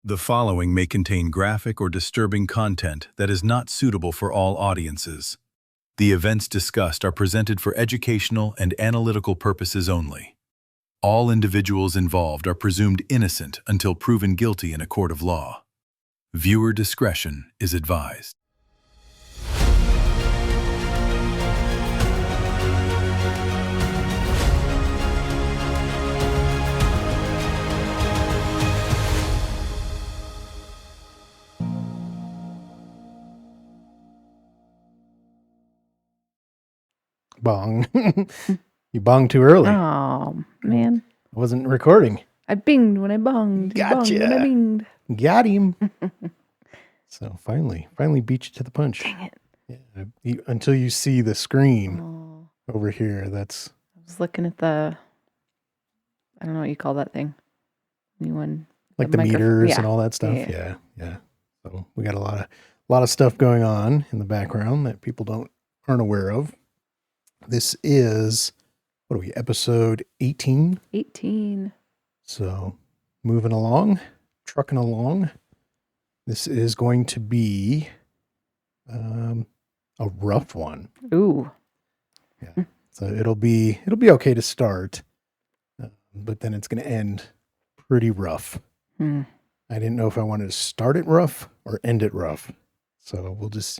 The following may contain graphic or disturbing content that is not suitable for all audiences. The events discussed are presented for educational and analytical purposes only. All individuals involved are presumed innocent until proven guilty in a court of law. Viewer discretion is advised. Bong. You bonged too early. Oh, man. I wasn't recording. I binged when I bonged. You bonged when I Gotcha. binged. Got him. So finally beat you to the punch. Dang it. Yeah, until you see the screen Oh, over here, that's I was looking at I don't know what you call that thing. New one. like the microphone. meters Yeah. and all that stuff. Yeah. So we got a lot of stuff going on in the background that people aren't aware of. This is, what are we, episode 18? 18. So moving along, trucking along. This is going to be a rough one. Ooh. Yeah. So it'll be okay to start, but then it's going to end pretty rough. Hmm. I didn't know if I wanted to start it rough or end it rough. So we'll just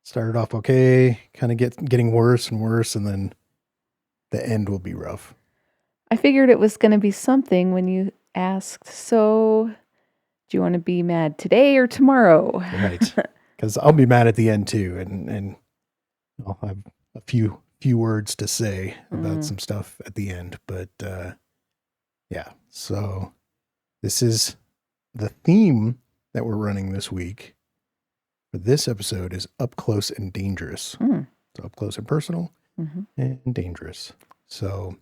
start it off okay, kind of getting worse and worse, and then the end will be rough. I figured it was going to be something when you asked, so do you want to be mad today or tomorrow? Right. Because I'll be mad at the end too, and I'll have a few words to say about some stuff at the end. But yeah, so this is the theme that we're running this week. For this episode is up close and dangerous. So up close and personal and dangerous. So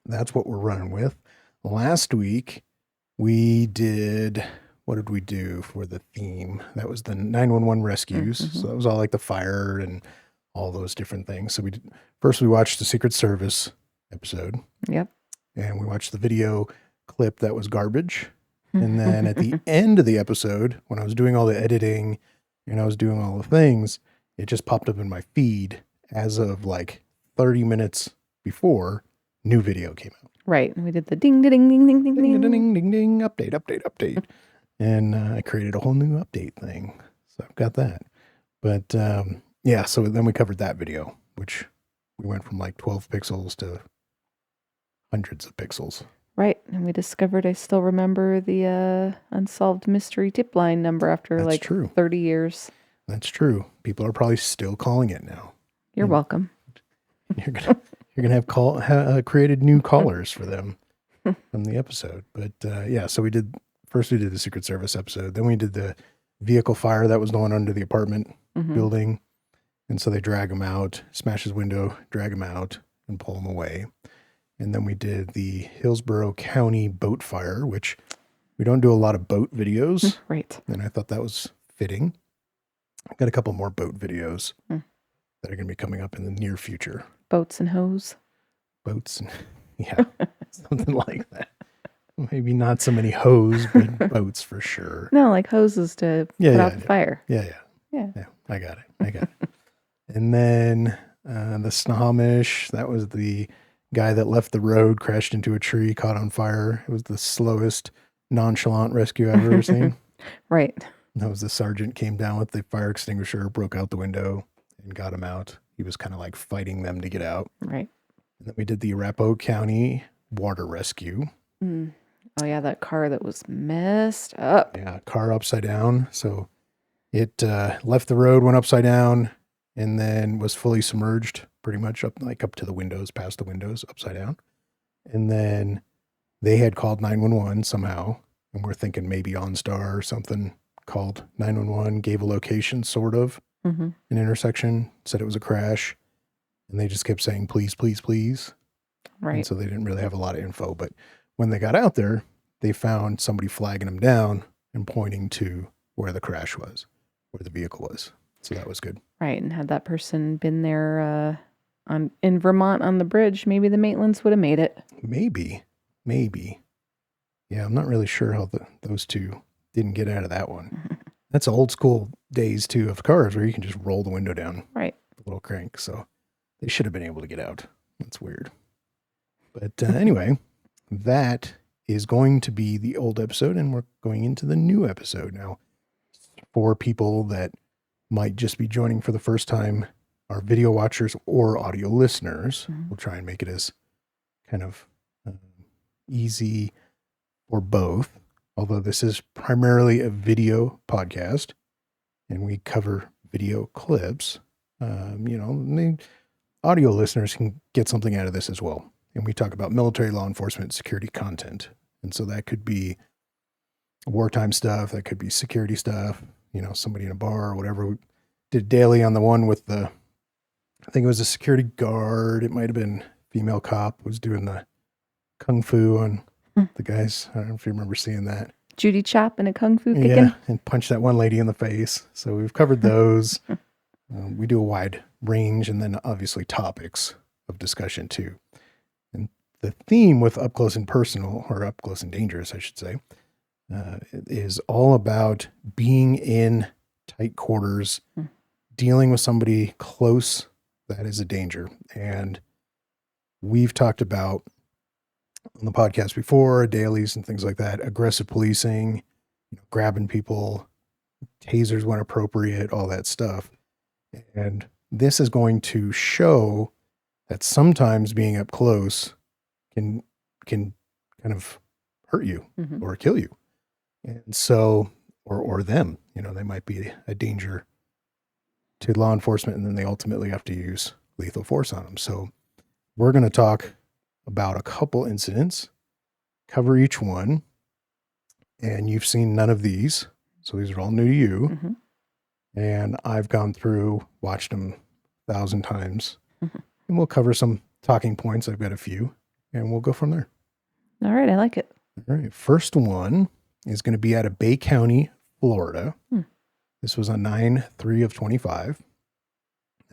that's what we're running with. Last week we did, what did we do for the theme? That was the 911 rescues. So that was all like the fire and all those different things. So first we watched the Secret Service episode. Yep. And we watched the video clip that was garbage. And then at the end of the episode, when I was doing all the editing and I was doing all the things, it just popped up in my feed as of like 30 minutes before new video came out. Right. We did the ding, ding, ding, ding, ding, Ding, ding. ding, ding, ding, update. And I created a whole new update thing. So I've got that. But yeah, so then we covered that video, which we went from like 12 pixels to hundreds of pixels. Right. And we discovered I still remember the unsolved mystery tip line number after That's like true. 30 years. That's true. People are probably still calling it now. You're welcome. You're gonna have created new callers for them from the episode. But yeah, so we did the Secret Service episode. Then we did the vehicle fire that was going under the apartment building. And so they drag him out, smash his window, drag him out, and pull him away. And then we did the Hillsborough County boat fire, which we don't do a lot of boat videos. Right. And I thought that was fitting. I've got a couple more boat videos that are going to be coming up in the near future. Boats and hose. Boats and yeah, something like that. Maybe not so many hose, but boats for sure. No, like hoses to put out the fire. Yeah. I got it. And then the Snohomish, that was the guy that left the road, crashed into a tree, caught on fire. It was the slowest, nonchalant rescue I've ever seen. Right. That was the sergeant came down with the fire extinguisher, broke out the window, and got him out. He was kind of like fighting them to get out. Right. And then we did the Arapahoe County water rescue. Oh, yeah, that car that was messed up. Yeah, car upside down. So it left the road, went upside down, and then was fully submerged, pretty much up to the windows, past the windows, upside down. And then they had called 911 somehow, and we're thinking maybe OnStar or something, called 911, gave a location, sort of, an intersection, said it was a crash, and they just kept saying, please, please, please. Right. And so they didn't really have a lot of info, but when they got out there, they found somebody flagging them down and pointing to where the crash was, where the vehicle was. So that was good. Right. And had that person been there in Vermont on the bridge, maybe the Maitlands would have made it. Maybe. Yeah, I'm not really sure how those two didn't get out of that one. That's old school days too of cars where you can just roll the window down. Right. The little crank. So they should have been able to get out. That's weird. But anyway, that is going to be the old episode, and we're going into the new episode now. For people that might just be joining for the first time, our video watchers or audio listeners, we'll try and make it as kind of easy for both. Although this is primarily a video podcast, and we cover video clips, the audio listeners can get something out of this as well. And we talk about military, law enforcement, security content. And so that could be wartime stuff. That could be security stuff, somebody in a bar or whatever. We did daily on the one with I think it was a security guard. It might've been female cop was doing the Kung Fu on the guys. I don't know if you remember seeing that. Judy Chop and a Kung Fu kicking. Yeah, and punch that one lady in the face. So we've covered those. We do a wide range, and then obviously topics of discussion too. And the theme with Up Close and Personal, or Up Close and Dangerous, I should say, is all about being in tight quarters, dealing with somebody close that is a danger. And we've talked about on the podcast before, dailies and things like that, aggressive policing, grabbing people, tasers when appropriate, all that stuff. And this is going to show that sometimes being up close can kind of hurt you or kill you. And so, or them, they might be a danger to law enforcement, and then they ultimately have to use lethal force on them. So we're going to talk about a couple incidents, cover each one, and you've seen none of these. So these are all new to you. And I've gone through, watched them 1,000 times, and we'll cover some talking points. I've got a few, and we'll go from there. All right. I like it. All right. First one is going to be out of Bay County, Florida. This was on 9/3/25. Now,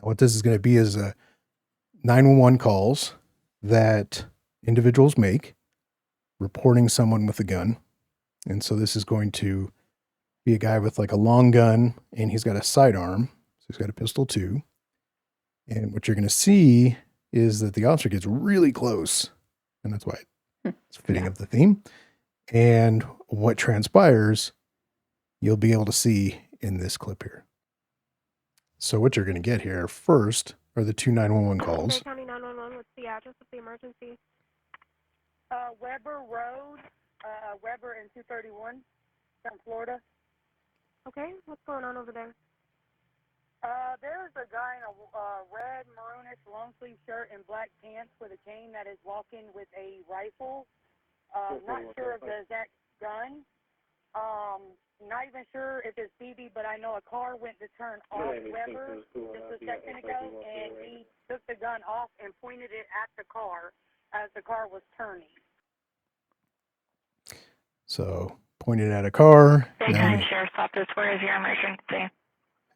what this is going to be is 911 calls that individuals make reporting someone with a gun. And so this is going to be a guy with like a long gun, and he's got a sidearm. So he's got a pistol too. And what you're going to see is that the officer gets really close, and that's why it's fitting of the theme. And what transpires, you'll be able to see in this clip here. So what you're going to get here first are the two 911 calls. County 911, what's the address of the emergency? Weber Road, Weber and 231, down Florida. Okay, what's going on over there? There's a guy in a red, maroonish, long-sleeve shirt and black pants with a chain that is walking with a rifle. Not sure of the exact gun. Not even sure if it's BB, but I know a car went to turn off Weber just a second ago, and he took the gun off and pointed it at the car as the car was turning. So pointed at a car. Daytime Sheriff's Office, where is your emergency?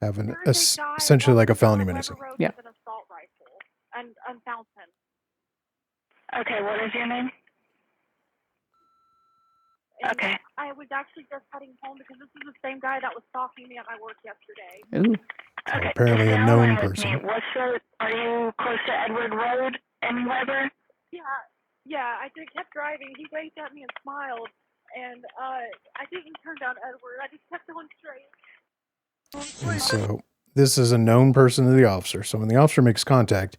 Having essentially like a felony menacing. Yeah. An assault rifle and found him. Okay, what is your name? And okay. I was actually just heading home because this is the same guy that was stalking me at my work yesterday. Ooh. So Okay. apparently a Now known with person. me. Are you close to Edward Road in Weber? Yeah, I just kept driving. He waved at me and smiled, and I didn't turn down Edward. I just kept going straight. And so this is a known person to the officer. So when the officer makes contact,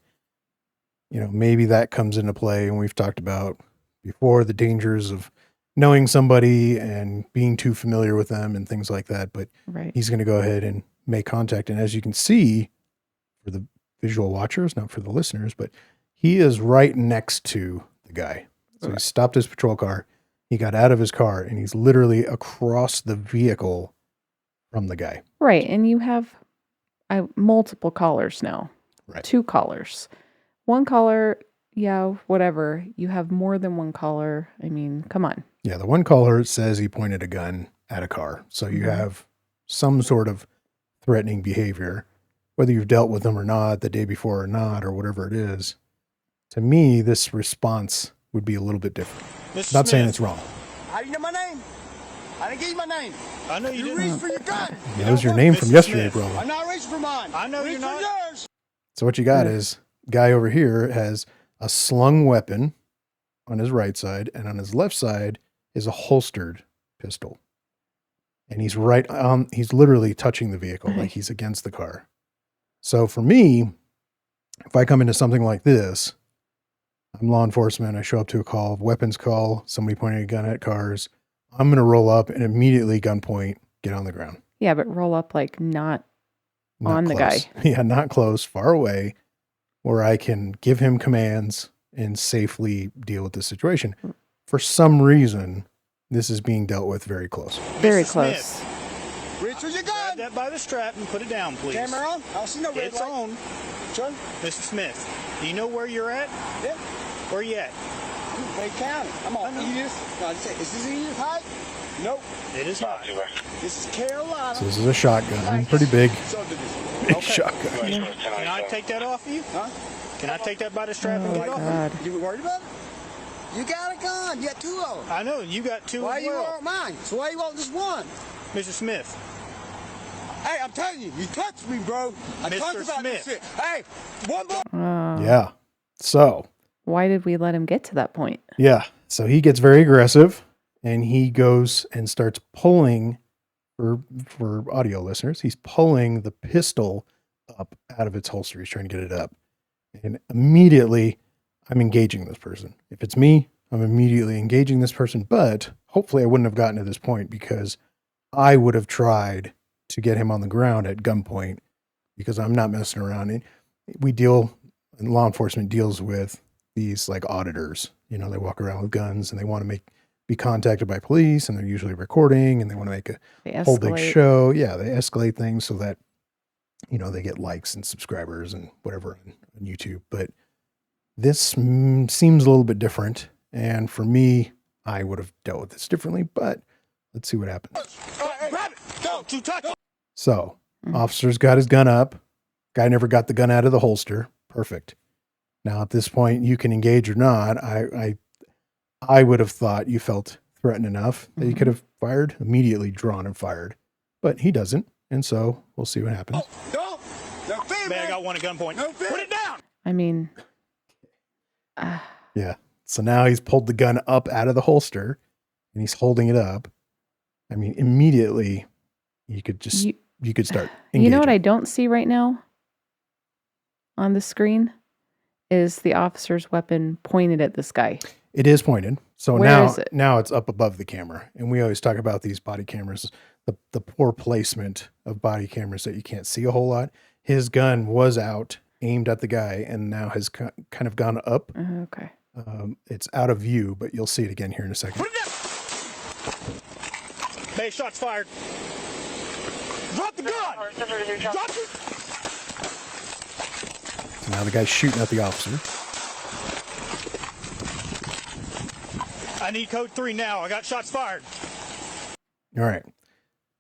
maybe that comes into play. And we've talked about before the dangers of knowing somebody and being too familiar with them and things like that. But he's going to go ahead and make contact. And as you can see, for the visual watchers, not for the listeners, but he is right next to the guy. So he stopped his patrol car. He got out of his car, and he's literally across the vehicle from the guy. Right. And you have multiple callers now. Right. 2 callers. 1 caller, yeah, whatever. You have more than 1 caller. I mean, come on. Yeah, the one caller says he pointed a gun at a car. So you have some sort of threatening behavior, whether you've dealt with them or not, the day before or not, or whatever it is. To me, this response would be a little bit different. Mr. Not saying Smith, it's wrong. how do you know my name? I didn't give you my name. I know you You didn't. reached for your gun. He knows your name from yesterday, Smith. bro. I'm not reaching for mine. I know Reach you're for not. yours. So what you got is guy over here has a slung weapon on his right side, and on his left side is a holstered pistol. And he's he's literally touching the vehicle, like he's against the car. So for me, if I come into something like this, I'm law enforcement, I show up to a call, weapons call, somebody pointing a gun at cars, I'm going to roll up and immediately gunpoint, get on the ground. Yeah, but roll up like not on the close. guy. Yeah, not close, far away, where I can give him commands and safely deal with the situation. For some reason, this is being dealt with very close. Very Mr. close. Smith, Reach for your grab gun. that by the strap and put it down, please. Camera on. I don't see no red It's light. on. Son, Mr. Smith, do you know where you're at? yeah. Where you at? You Wayne County. I'm on Edith. No, is this Edith Height? Nope. It is not. This is Carolina. So this is a shotgun, pretty big, Subdivision. big Okay. shotgun. Can I take that off of you? Huh? Can I take that by the strap and Oh, get it off? God. You worried about it? You got a gun. You got two of them. I know, you got two Why as you well. want mine? So why you want just one? Mr. Smith, Hey, I'm telling you, you touched me, bro. I Mr. talked about Smith. this shit. Hey, one more. Yeah. So, Why did we let him get to that point? yeah. So he gets very aggressive and he goes and starts pulling, for audio listeners, he's pulling the pistol up out of its holster. He's trying to get it up. And immediately I'm engaging this person. If it's me, I'm immediately engaging this person. But hopefully I wouldn't have gotten to this point because I would have tried to get him on the ground at gunpoint because I'm not messing around. And law enforcement deals with these like auditors. You know, they walk around with guns and they want to be contacted by police, and they're usually recording and they want to make They a whole big escalate. show. Yeah, they escalate things so that, you know, they get likes and subscribers and whatever on YouTube. But this seems a little bit different. And for me, I would have dealt with this differently, but let's see what happens. Grab it. Go. you touch it. So, officer's got his gun up. Guy never got the gun out of the holster. Perfect. Now, at this point, you can engage or not. I would have thought you felt threatened enough that you could have fired, immediately drawn and fired. But he doesn't. And so we'll see what happens. No. No fear, Man, I man. got one at gunpoint. No fear. Put it down. I mean, Yeah. So now he's pulled the gun up out of the holster and he's holding it up. I mean, immediately you could just, you could start engaging. you know what I don't see right now on the screen is the officer's weapon pointed at this guy. It is pointed. So Where is it? now it's up above the camera. And we always talk about these body cameras, the poor placement of body cameras that you can't see a whole lot. His gun was out, aimed at the guy, and now has kind of gone up. Okay. It's out of view, but you'll see it again here in a second. Put it down. Hey, shots fired. Drop the gun. Drop it. So now the guy's shooting at the officer. I need code 3 now. I got shots fired. All right.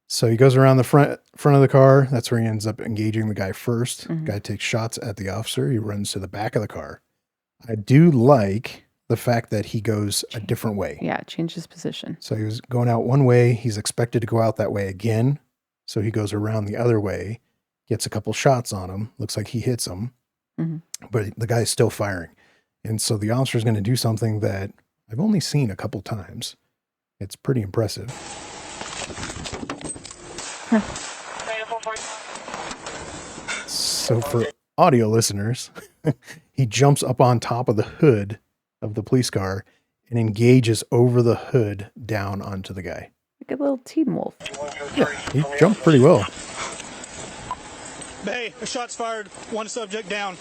So he goes around the front of the car. That's where he ends up engaging the guy first. Guy takes shots at the officer. He runs to the back of the car. I do like the fact that he goes a different way. Yeah, change his position. So he was going out one way. He's expected to go out that way again. So he goes around the other way, gets a couple shots on him. Looks like he hits him, but the guy's still firing. And so the officer's going to do something that I've only seen a couple times. It's pretty impressive. So for audio listeners, he jumps up on top of the hood of the police car and engages over the hood down onto the guy. Like a little teen wolf. Yeah, he jumped pretty well. Hey, shots fired. One subject down.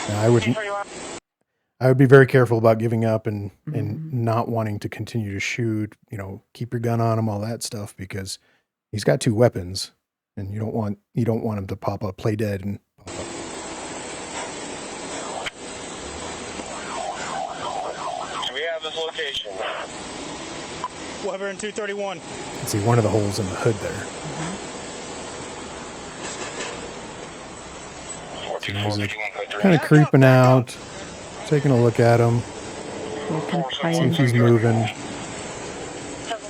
Now, I would be very careful about giving up and not wanting to continue to shoot, you know, keep your gun on him, all that stuff, because he's got two weapons and you don't want him to pop up, play dead and pop up. We have this location. Weber in 231. You can see one of the holes in the hood there. So now he's like kind of creeping out, taking a look at him, Looking see if kind. he's moving.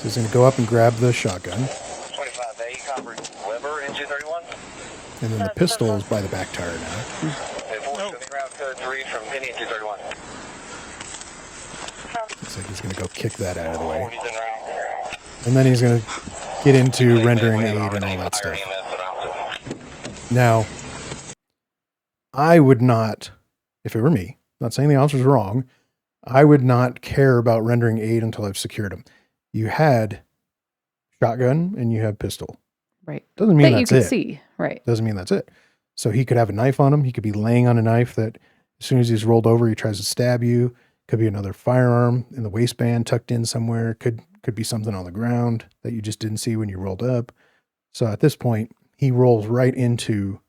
He's going to go up and grab the shotgun. 25A, copy. Weber in 231. And then the pistol is by the back tire now. Okay, 4, sending route code 3 from Penny in 231. Looks like he's going to go kick that out of the way. He's en route. And then he's going to get into rendering aid and all that stuff. Now, I would not, if it were me, not saying the officer's wrong, I would not care about rendering aid until I've secured him. You had shotgun and you have pistol. Right. Doesn't mean that that's you could it. see. Right. Doesn't mean that's it. So he could have a knife on him. He could be laying on a knife that as soon as he's rolled over, he tries to stab you. Could be another firearm in the waistband tucked in somewhere. Could be something on the ground that you just didn't see when you rolled up. So at this point, he rolls right into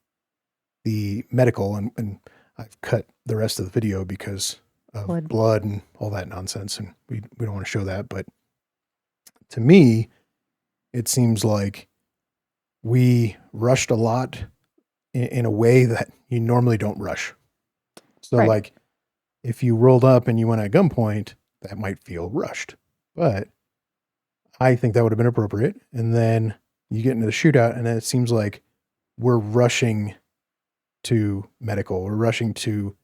the medical, and I've cut the rest of the video because of blood and all that nonsense, and we don't want to show that. But to me, it seems like we rushed a lot in a way that you normally don't rush. So Right. like if you rolled up and you went at gunpoint, that might feel rushed, but I think that would have been appropriate. And then you get into the shootout and then it seems like we're rushing to medical. We're rushing to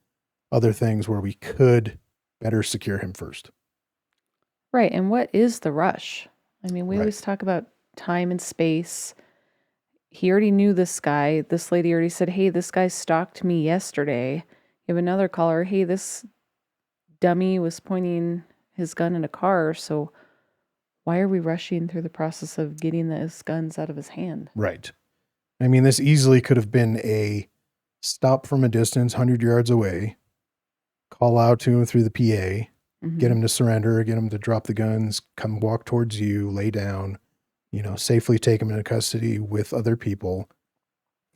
other things where we could better secure him first. Right. And what is the rush? I mean, we Right. always talk about time and space. He already knew this guy. This lady already said, hey, this guy stalked me yesterday. You have another caller. Hey, this dummy was pointing his gun in a car. So why are we rushing through the process of getting his guns out of his hand? Right. I mean, this easily could have been a stop from a distance, 100 yards away, call out to him through the PA, get him to surrender, get him to drop the guns, come walk towards you, lay down, safely take him into custody with other people.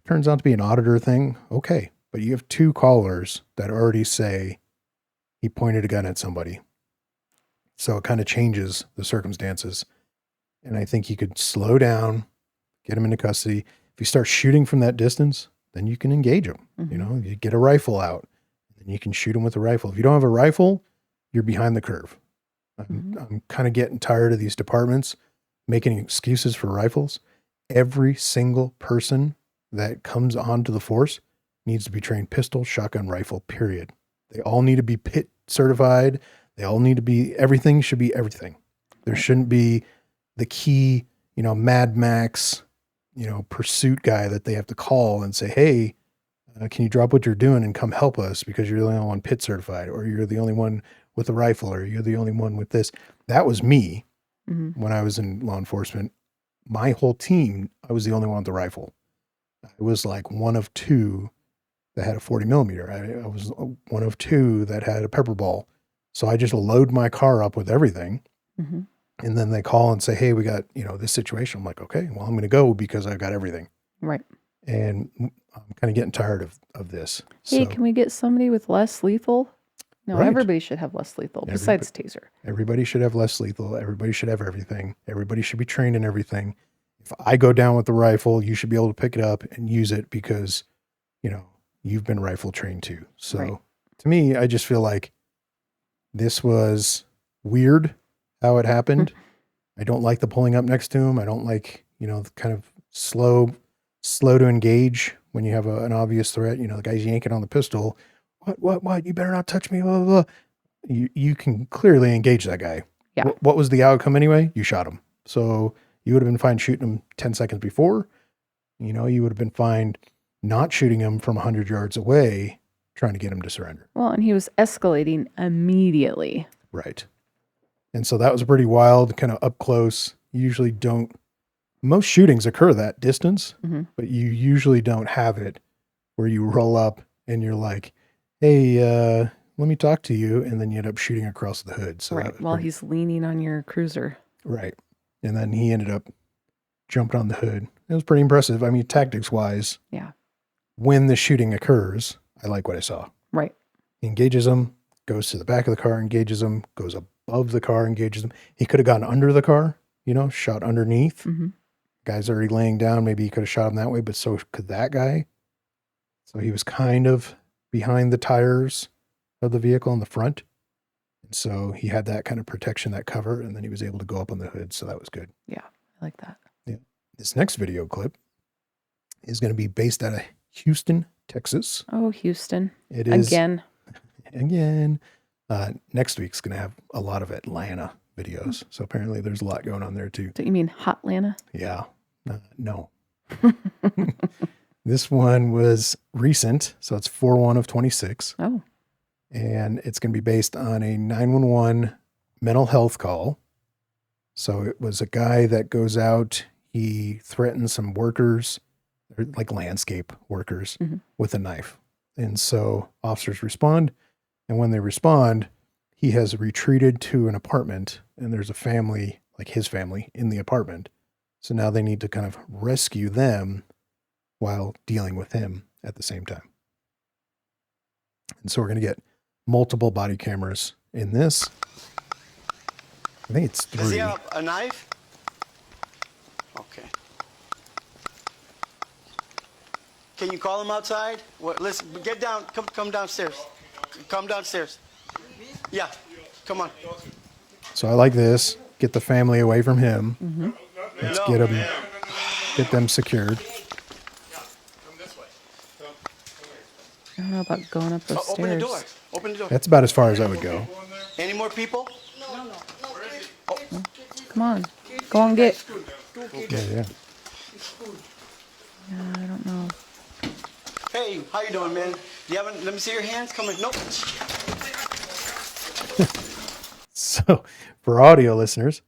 Turns out to be an auditor thing. Okay. But you have two callers that already say he pointed a gun at somebody. So it kind of changes the circumstances. And I think you could slow down, get him into custody. If you start shooting from that distance, then you can engage him. You get a rifle out and you can shoot him with a rifle. If you don't have a rifle, you're behind the curve. I'm kind of getting tired of these departments making excuses for rifles. Every single person that comes onto the force needs to be trained pistol, shotgun, rifle, period. They all need to be PIT certified. They all need to be, everything should be everything. There shouldn't be the key, Mad Max, pursuit guy that they have to call and say, hey, can you drop what you're doing and come help us because you're the only one PIT certified, or you're the only one with a rifle, or you're the only one with this. That was me when I was in law enforcement. My whole team, I was the only one with the rifle. I was like one of two that had a 40 millimeter. I was one of two that had a pepper ball. So I just load my car up with everything. And then they call and say, hey, we got, this situation. I'm like, okay, well, I'm going to go because I've got everything. Right. And I'm kind of getting tired of this. Hey, So, can we get somebody with less lethal? No, Right. everybody should have less lethal besides taser. everybody should have less lethal. Everybody should have everything. Everybody should be trained in everything. If I go down with the rifle, you should be able to pick it up and use it because, you've been rifle trained too. So to me, I just feel like this was weird how it happened. I don't like the pulling up next to him. I don't like, kind of slow to engage when you have an obvious threat. The guy's yanking on the pistol. What? You better not touch me. Blah, blah, blah. You can clearly engage that guy. Yeah. What was the outcome anyway? You shot him. So you would have been fine shooting him 10 seconds before. You would have been fine not shooting him from 100 yards away, trying to get him to surrender. Well, and he was escalating immediately. Right. And so that was pretty wild, kind of up close. You usually don't, most shootings occur that distance, but you usually don't have it where you roll up and you're like, hey, let me talk to you. And then you end up shooting across the hood. So Right. While he's leaning on your cruiser. Right. And then he ended up jumping on the hood. It was pretty impressive. I mean, tactics wise. Yeah. When the shooting occurs, I like what I saw. Right. He engages him, goes to the back of the car, engages him, goes above the car, engages him. He could have gone under the car, shot underneath. Guy's already laying down. Maybe he could have shot him that way, but so could that guy. So he was kind of behind the tires of the vehicle in the front. And so he had that kind of protection, that cover, and then he was able to go up on the hood. So that was good. Yeah, I like that. Yeah. This next video clip is going to be based out of Houston, Texas. Oh, Houston. It is Again. Next week's going to have a lot of Atlanta videos. So apparently there's a lot going on there too. Don't you mean Hotlanta? Yeah. No. This one was recent. So it's 4/1 of 26. Oh. And it's going to be based on a 911 mental health call. So it was a guy that goes out, he threatens some workers, like landscape workers, with a knife. And so officers respond. And when they respond, he has retreated to an apartment and there's a family, like his family, in the apartment. So now they need to kind of rescue them while dealing with him at the same time. And so we're going to get multiple body cameras in this. I think it's 3. Does he have a knife? Okay. Can you call him outside? What? Listen, get down. Come downstairs. Come downstairs. Yeah. Come on. So I like this. Get the family away from him. Let's get them secured. I don't know about going up those Open the stairs. door. Open the door. That's about as far as I would go. Any more people? Come on. Go on, get. Yeah. Yeah, I don't know. Hey, how you doing, man? Do you have? Let me see your hands. Come here. Nope. So for audio listeners,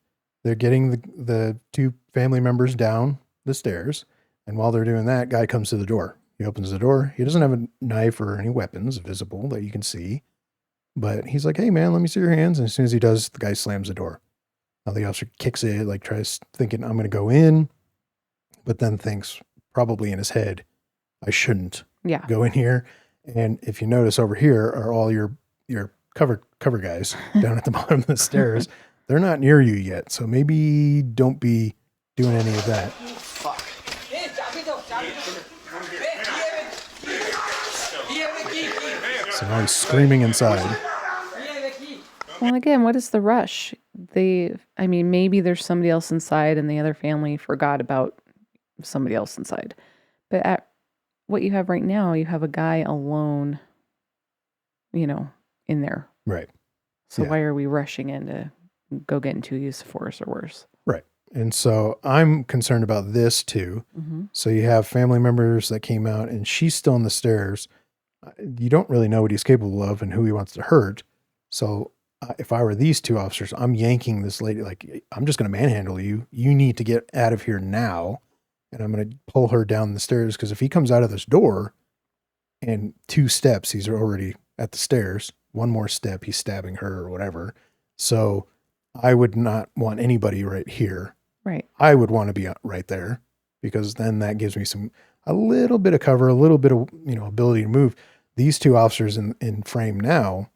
they're getting the 2 family members down the stairs. And while they're doing that, guy comes to the door. He opens the door. He doesn't have a knife or any weapons visible that you can see. But he's like, hey, man, let me see your hands. And as soon as he does, the guy slams the door. Now the officer kicks it, like tries thinking, I'm going to go in. But then thinks probably in his head, I shouldn't go in here. And if you notice over here are all your cover guys down at the bottom of the stairs. They're not near you yet. So maybe don't be doing any of that. Fuck. So now he's screaming inside. Well, again, what is the rush? Maybe there's somebody else inside and the other family forgot about somebody else inside. But at what you have right now, you have a guy alone, in there. Right. So why are we rushing in to go get into use of force or worse? Right. And so I'm concerned about this too. So you have family members that came out and she's still on the stairs. You don't really know what he's capable of and who he wants to hurt. So if I were these 2 officers, I'm yanking this lady, like, I'm just going to manhandle you. You need to get out of here now. And I'm going to pull her down the stairs. Because if he comes out of this door and 2 steps, he's already at the stairs. 1 more step, he's stabbing her or whatever. So I would not want anybody right here. Right. I would want to be right there, because then that gives me a little bit of cover, a little bit of, ability to move. These 2 officers in frame now.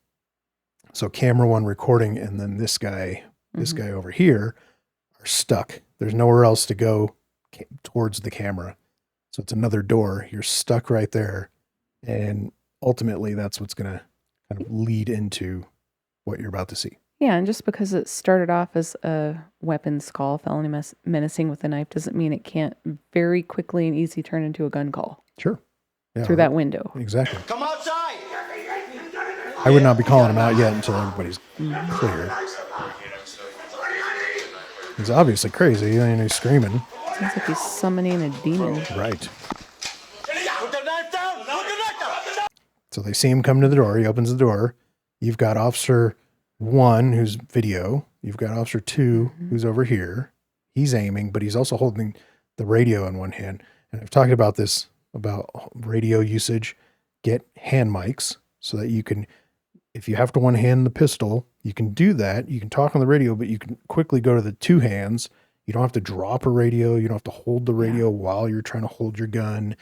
So camera 1 recording, and then this guy over here are stuck. There's nowhere else to go towards the camera. So it's another door. You're stuck right there. And ultimately that's what's going to kind of lead into what you're about to see. Yeah, and just because it started off as a weapons call, felony menacing with a knife, doesn't mean it can't very quickly and easy turn into a gun call. Sure. Yeah, through that window. Exactly. Come outside. I would not be calling him out yet until everybody's clear. He's obviously crazy and he's screaming. Sounds like he's summoning a demon. Right. Put the knife down. Put the knife down. So they see him come to the door. He opens the door. You've got Officer 1, who's video. You've got Officer 2, who's over here. He's aiming, but he's also holding the radio in one hand. And I've talked about this, about radio usage. Get hand mics so that you can, if you have to one hand the pistol, you can do that. You can talk on the radio, but you can quickly go to the 2 hands. You don't have to drop a radio. You don't have to hold the radio while you're trying to hold your gun.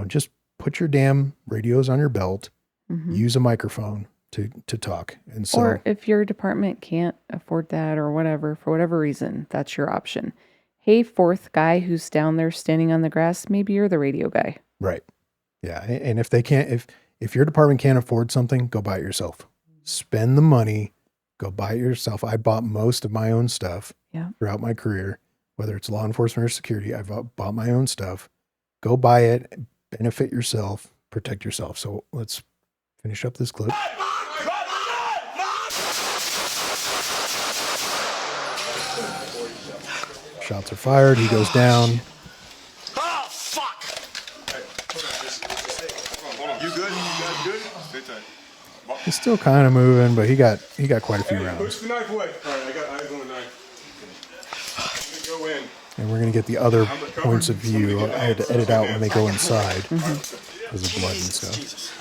Just put your damn radios on your belt. Use a microphone to talk. And so, or if your department can't afford that or whatever, for whatever reason, that's your option. Hey, 4th guy who's down there standing on the grass, maybe you're the radio guy. Right. Yeah. And if they can't, if your department can't afford something, go buy it yourself. Spend the money Go buy it yourself. I bought most of my own stuff Yeah. throughout my career, whether it's law enforcement or security. I've bought my own stuff. Go buy it, benefit yourself, protect yourself. So let's finish up this clip. Shots are fired. He goes down. Oh, fuck! You good? You guys good? Stay tight. He's still kind of moving, but he got quite a few Push rounds. the knife away. All right, I got eyes on the knife. Go in. And we're going to get the other points of view. I had to edit out when they go inside because of blood and stuff.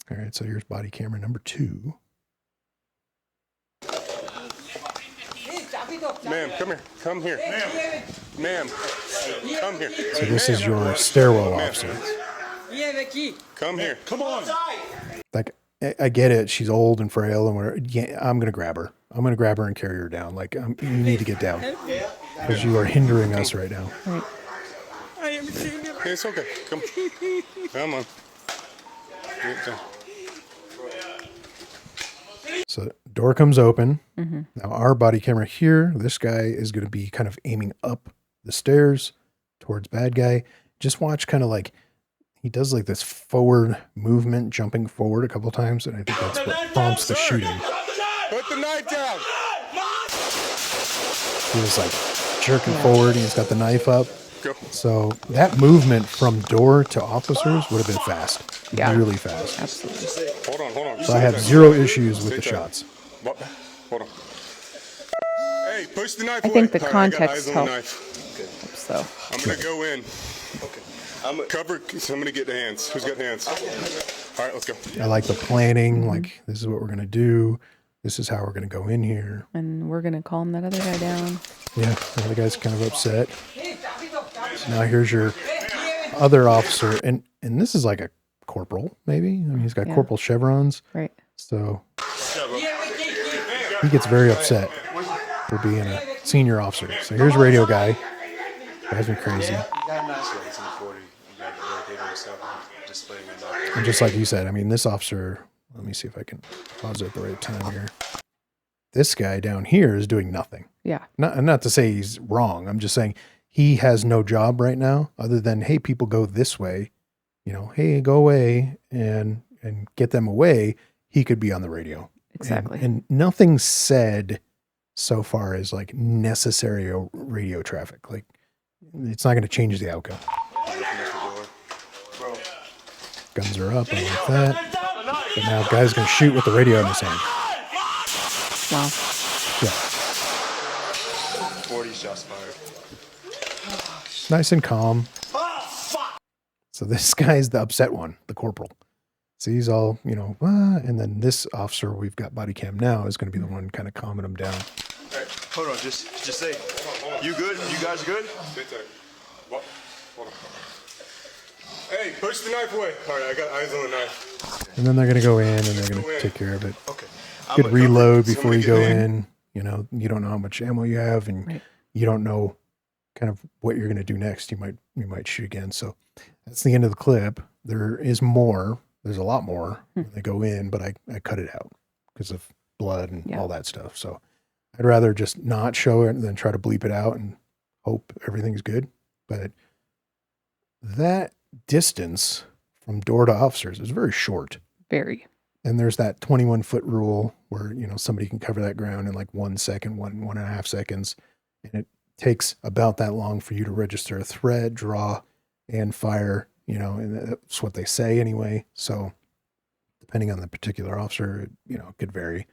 All right, so here's body camera number 2. Ma'am, come here. Come here. Ma'am, come here. So this is your stairwell officer. Come here. Come on. Like, I get it. She's old and frail and whatever. Yeah, I'm going to grab her. I'm going to grab her and carry her down. Like, you need to get down because you are hindering us right now. Right. It's okay. Come on. Get down. So door comes open. Now our body camera here, this guy is going to be kind of aiming up the stairs towards bad guy. Just watch kind of like he does like this forward movement, jumping forward a couple times. And I think that's what prompts the shooting. Put the knife down. He was like jerking forward and he's got the knife up. Go. So that movement from door to officers would have been fast. Yeah. Really fast. Absolutely. Hold on. So I have zero issues with the Stay tight. shots. What? Hold on. Hey, push the knife I away. think the All right, I got context eyes on the helps. knife. So I'm gonna go in. Okay. Cover. Somebody get the hands. Who's got hands? All right, let's go. I like the planning. Like, this is what we're going to do. This is how we're going to go in here. and we're gonna calm that other guy down. Yeah, the other guy's kind of upset. So now here's your other officer. And this is like a corporal, maybe. I mean, he's got Yeah. corporal chevrons. Right. So he gets very upset for being a senior officer. So here's radio guy. Drives me crazy. And just like you said, I mean, this officer, let me see if I can pause it at the right time here. This guy down here is doing nothing. Yeah. Not to say he's wrong. I'm just saying he has no job right now other than, hey, people go this way, you know, hey, go away and get them away. He could be on the radio. Exactly. And nothing said so far as like necessary radio traffic. Like, it's not going to change the outcome. Guns are up. I like that. But now guy's going to shoot with the radio in his hand. Wow. Yeah. 40 shots fired. Nice and calm. So this guy's the upset one, the corporal. So he's all, you know, and then this officer we've got body cam now is going to be the one kind of calming him down. Hey, hold on. Just say, you good? You guys good? Stay tight. What? Hold on. Hey, push the knife away. All right, I got eyes on the knife. And then they're going to go in and they're going to take care of it. Okay. Good reload before you go in. You know, you don't know how much ammo you have and Right. you don't know kind of what you're going to do next. You might shoot again. So that's the end of the clip. There is more. There's a lot more when they go in, but I cut it out because of blood and all that stuff. So I'd rather just not show it than try to bleep it out and hope everything's good. But that distance from door to officers is very short. Very. And there's that 21-foot rule where, you know, somebody can cover that ground in like 1 second, one and a half seconds. And it takes about that long for you to register a threat, draw, and fire, you know, and that's what they say anyway. So depending on the particular officer, it, you know, it could vary.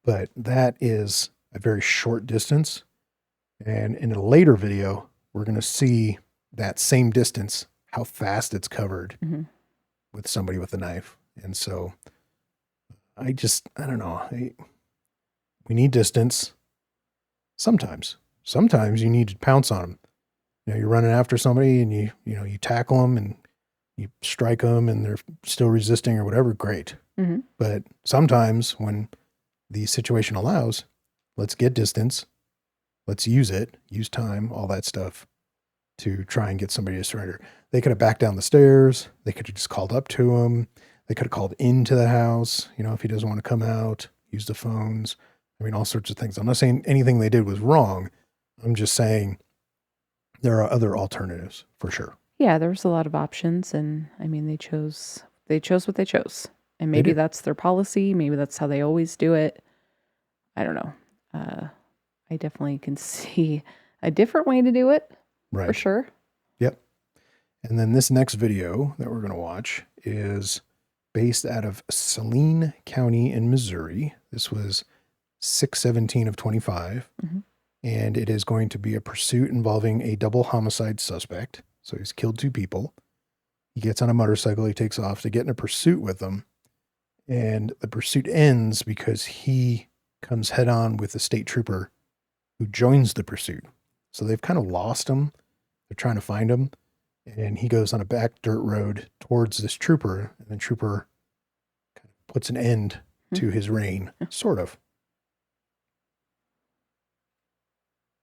But that is a very short distance. And in a later video, we're going to see that same distance, how fast it's covered with somebody with a knife. And so I don't know. We need distance. Sometimes you need to pounce on them. You know, you're running after somebody and you tackle them and you strike them and they're still resisting or whatever. Great. But sometimes when the situation allows, let's get distance. Let's use time, all that stuff to try and get somebody to surrender. They could have backed down the stairs. They could have just called up to him. They could have called into the house, you know, if he doesn't want to come out, use the phones. I mean, all sorts of things. I'm not saying anything they did was wrong. I'm just saying there are other alternatives for sure. Yeah, there was a lot of options, and I mean, they chose what they chose, and They maybe did. that's their policy. Maybe that's how they always do it. I don't know. I definitely can see a different way to do it Right. for sure. Yep. And then this next video that we're going to watch is based out of Saline County in Missouri. This was 6/17 of 25. Mhm. And it is going to be a pursuit involving a double homicide suspect. So he's killed 2 people. He gets on a motorcycle. He takes off to get in a pursuit with them. And the pursuit ends because he comes head on with a state trooper who joins the pursuit. So they've kind of lost him. They're trying to find him. And he goes on a back dirt road towards this trooper. And the trooper kind of puts an end to his reign, sort of.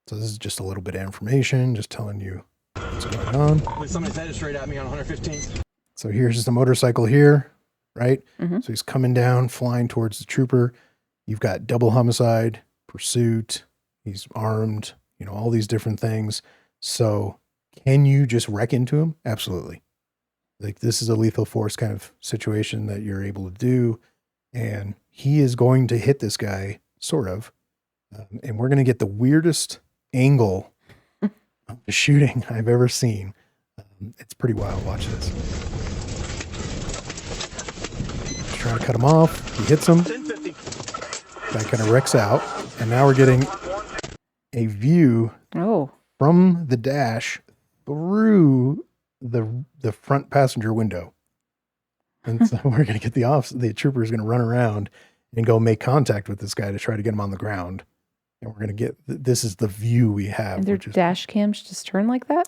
So this is just a little bit of information, just telling you what's going on. Somebody's headed straight at me on 115th. So here's the motorcycle here, right? Mhm. So he's coming down, flying towards the trooper. You've got double homicide, pursuit. He's armed, you know, all these different things. So can you just wreck into him? Absolutely. Like, this is a lethal force kind of situation that you're able to do. And he is going to hit this guy, sort of. And we're going to get the weirdest angle of the shooting I've ever seen. It's pretty wild. Watch this. He's trying to cut him off. He hits him. Guy kind of wrecks out. And now we're getting a view from the dash through the front passenger window. And so we're going to get the trooper is going to run around and go make contact with this guy to try to get him on the ground. And we're going to get, this is the view we have. And their dash cams just turn like that?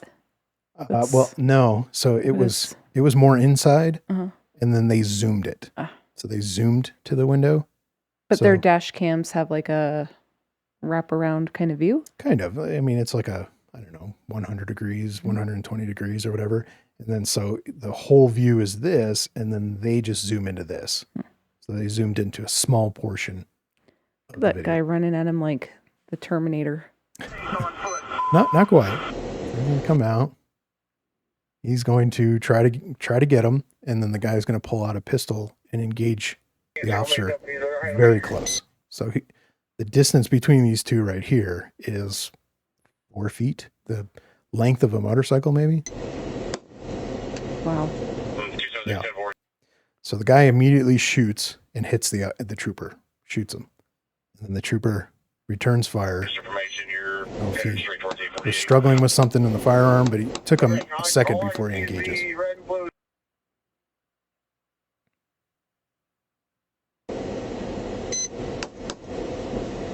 Well, no. So it was more inside, and then they zoomed it. So they zoomed to the window. But their dash cams have like a wraparound kind of view? Kind of. I mean, it's like a, I don't know, 100 degrees, 120 degrees or whatever. And then so the whole view is this, and then they just zoom into this. So they zoomed into a small portion. That guy running at him like the Terminator. Not quite. He's going to come out. He's going to try to get him, and then the guy's going to pull out a pistol and engage the officer very close. So the distance between these two right here is 4 feet, the length of a motorcycle, maybe. Wow. Yeah. So the guy immediately shoots and hits the trooper, shoots him, and then the trooper returns fire. I don't know if he was struggling with something in the firearm, but he took him a second before he engages.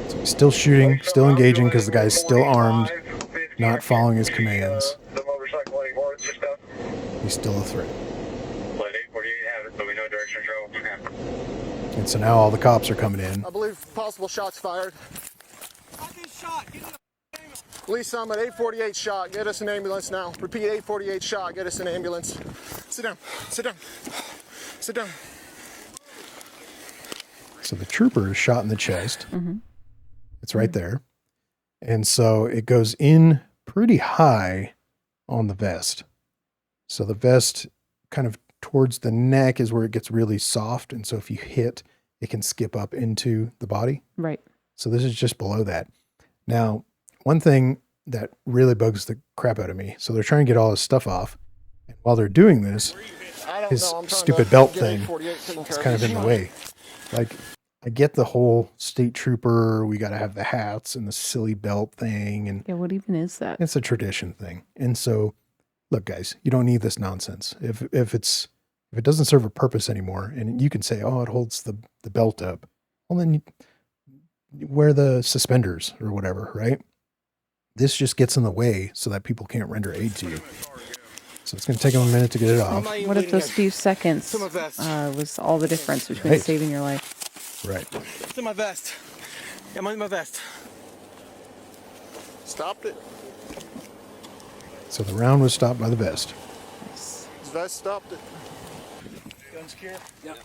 So he's still shooting, still engaging because the guy's still armed, not following his commands. He's still a threat. And so now all the cops are coming in. I believe possible shots fired. Police, I'm at 848 shot. Get us an ambulance now. Repeat, 848 shot. Get us an ambulance. Sit down. Sit down. Sit down. So the trooper is shot in the chest. Mm-hmm. It's right there. And so it goes in pretty high on the vest. So the vest kind of towards the neck is where it gets really soft. And so if you hit, it can skip up into the body. Right. So this is just below that. Now, one thing that really bugs the crap out of me. So they're trying to get all his stuff off. And while they're doing this, his stupid belt thing is kind of in the way. Like, I get the whole state trooper, we got to have the hats and the silly belt thing. And yeah, what even is that? It's a tradition thing. And so, look, guys, you don't need this nonsense. If it doesn't serve a purpose anymore, and you can say, oh, it holds the belt up, well, then you wear the suspenders or whatever, right? This just gets in the way so that people can't render aid to you. So it's going to take them a minute to get it off. What if those few seconds was all the difference between saving your life? Right. It's in my vest. Yeah, I'm in my vest. Stopped it. So the round was stopped by the vest. His vest stopped it. secure? Yep.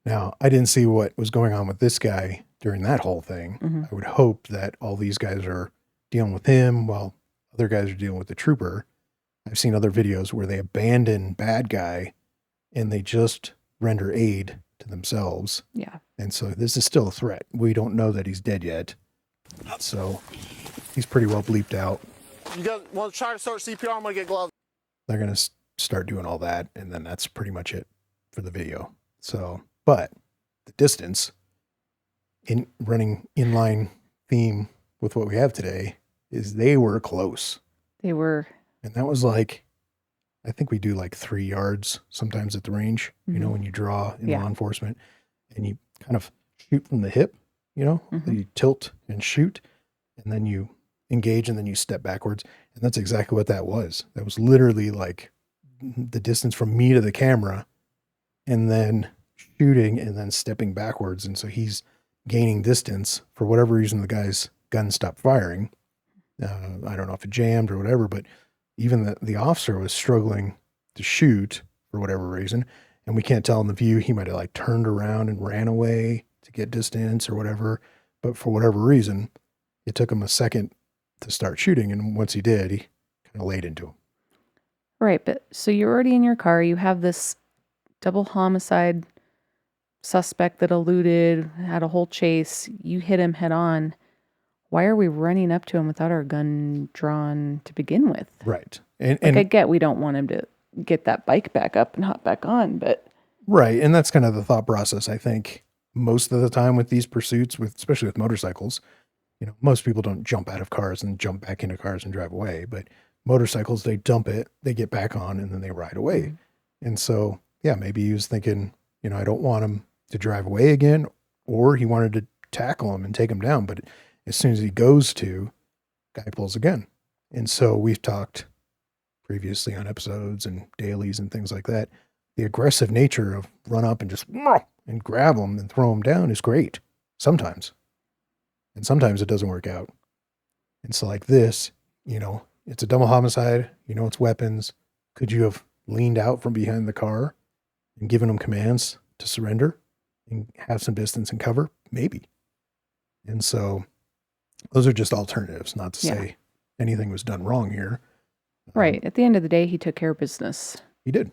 Now, I didn't see what was going on with this guy during that whole thing. Mm-hmm. I would hope that all these guys are dealing with him while other guys are dealing with the trooper. I've seen other videos where they abandon bad guy and they just render aid to themselves. Yeah. And so this is still a threat. We don't know that he's dead yet. So he's pretty well bleeped out. You guys want to try to start CPR? I'm going to get gloves. They're going to start doing all that. And then that's pretty much it for the video. So, but the distance in running inline theme with what we have today is they were close. They were. And that was like, I think we do like 3 yards sometimes at the range, you know, Mhm. when you draw in Yeah. law enforcement and you kind of shoot from the hip, you know, Mhm. you tilt and shoot and then you engage and then you step backwards. And that's exactly what that was. That was literally like the distance from me to the camera and then shooting and then stepping backwards. And so he's gaining distance. For whatever reason, the guy's gun stopped firing. I don't know if it jammed or whatever, but even the officer was struggling to shoot for whatever reason. And we can't tell in the view, he might have like turned around and ran away to get distance or whatever. But for whatever reason, it took him a second to start shooting. And once he did, he kind of laid into him. Right. But so you're already in your car. You have this double homicide suspect that eluded, had a whole chase. You hit him head on. Why are we running up to him without our gun drawn to begin with? Right. And I get we don't want him to get that bike back up and hop back on, but right. And that's kind of the thought process, I think, most of the time with these pursuits, especially with motorcycles. You know, most people don't jump out of cars and jump back into cars and drive away, but motorcycles, they dump it, they get back on, and then they ride away. Mm-hmm. And so, yeah, maybe he was thinking, you know, I don't want him to drive away again, or he wanted to tackle him and take him down. But as soon as he goes to, guy pulls a gun. And so we've talked previously on episodes and dailies and things like that. The aggressive nature of run up and just and grab them and throw them down is great sometimes. And sometimes it doesn't work out. And so like this, you know, it's a double homicide, you know, it's weapons. Could you have leaned out from behind the car and given them commands to surrender and have some distance and cover? Maybe. And so those are just alternatives, not to say anything was done wrong here. right. At the end of the day, he took care of business. He did.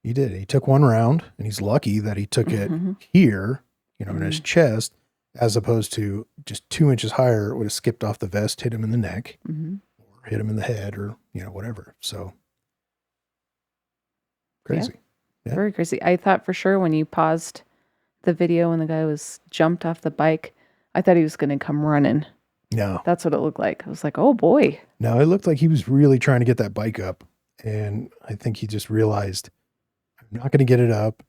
He did. He took one round, and he's lucky that he took it Mhm. here, you know, in his chest, as opposed to just 2 inches higher. It would have skipped off the vest, hit him in the neck, Mm-hmm. or hit him in the head, or, you know, whatever. So crazy. Yeah. Very crazy. I thought for sure when you paused the video when the guy was jumped off the bike, I thought he was going to come running. No, That's what it looked like. I was like, oh boy. no, it looked like he was really trying to get that bike up. And I think he just realized, I'm not going to get it up.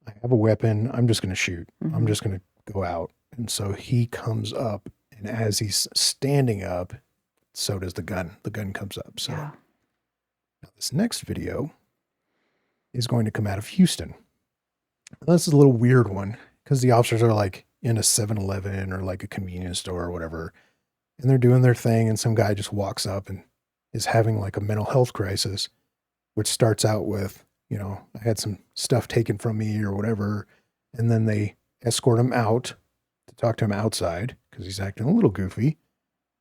I have a weapon. I'm just going to shoot. I'm Mhm. just going to go out. And so he comes up, and as he's standing up, so does the gun. The gun comes up. So Yeah. now this next video is going to come out of Houston. Now, this is a little weird one because the officers are like in a 7-Eleven or like a convenience store or whatever, and they're doing their thing, and some guy just walks up and is having like a mental health crisis, which starts out with, you know, I had some stuff taken from me or whatever, and then they escort him out to talk to him outside because he's acting a little goofy,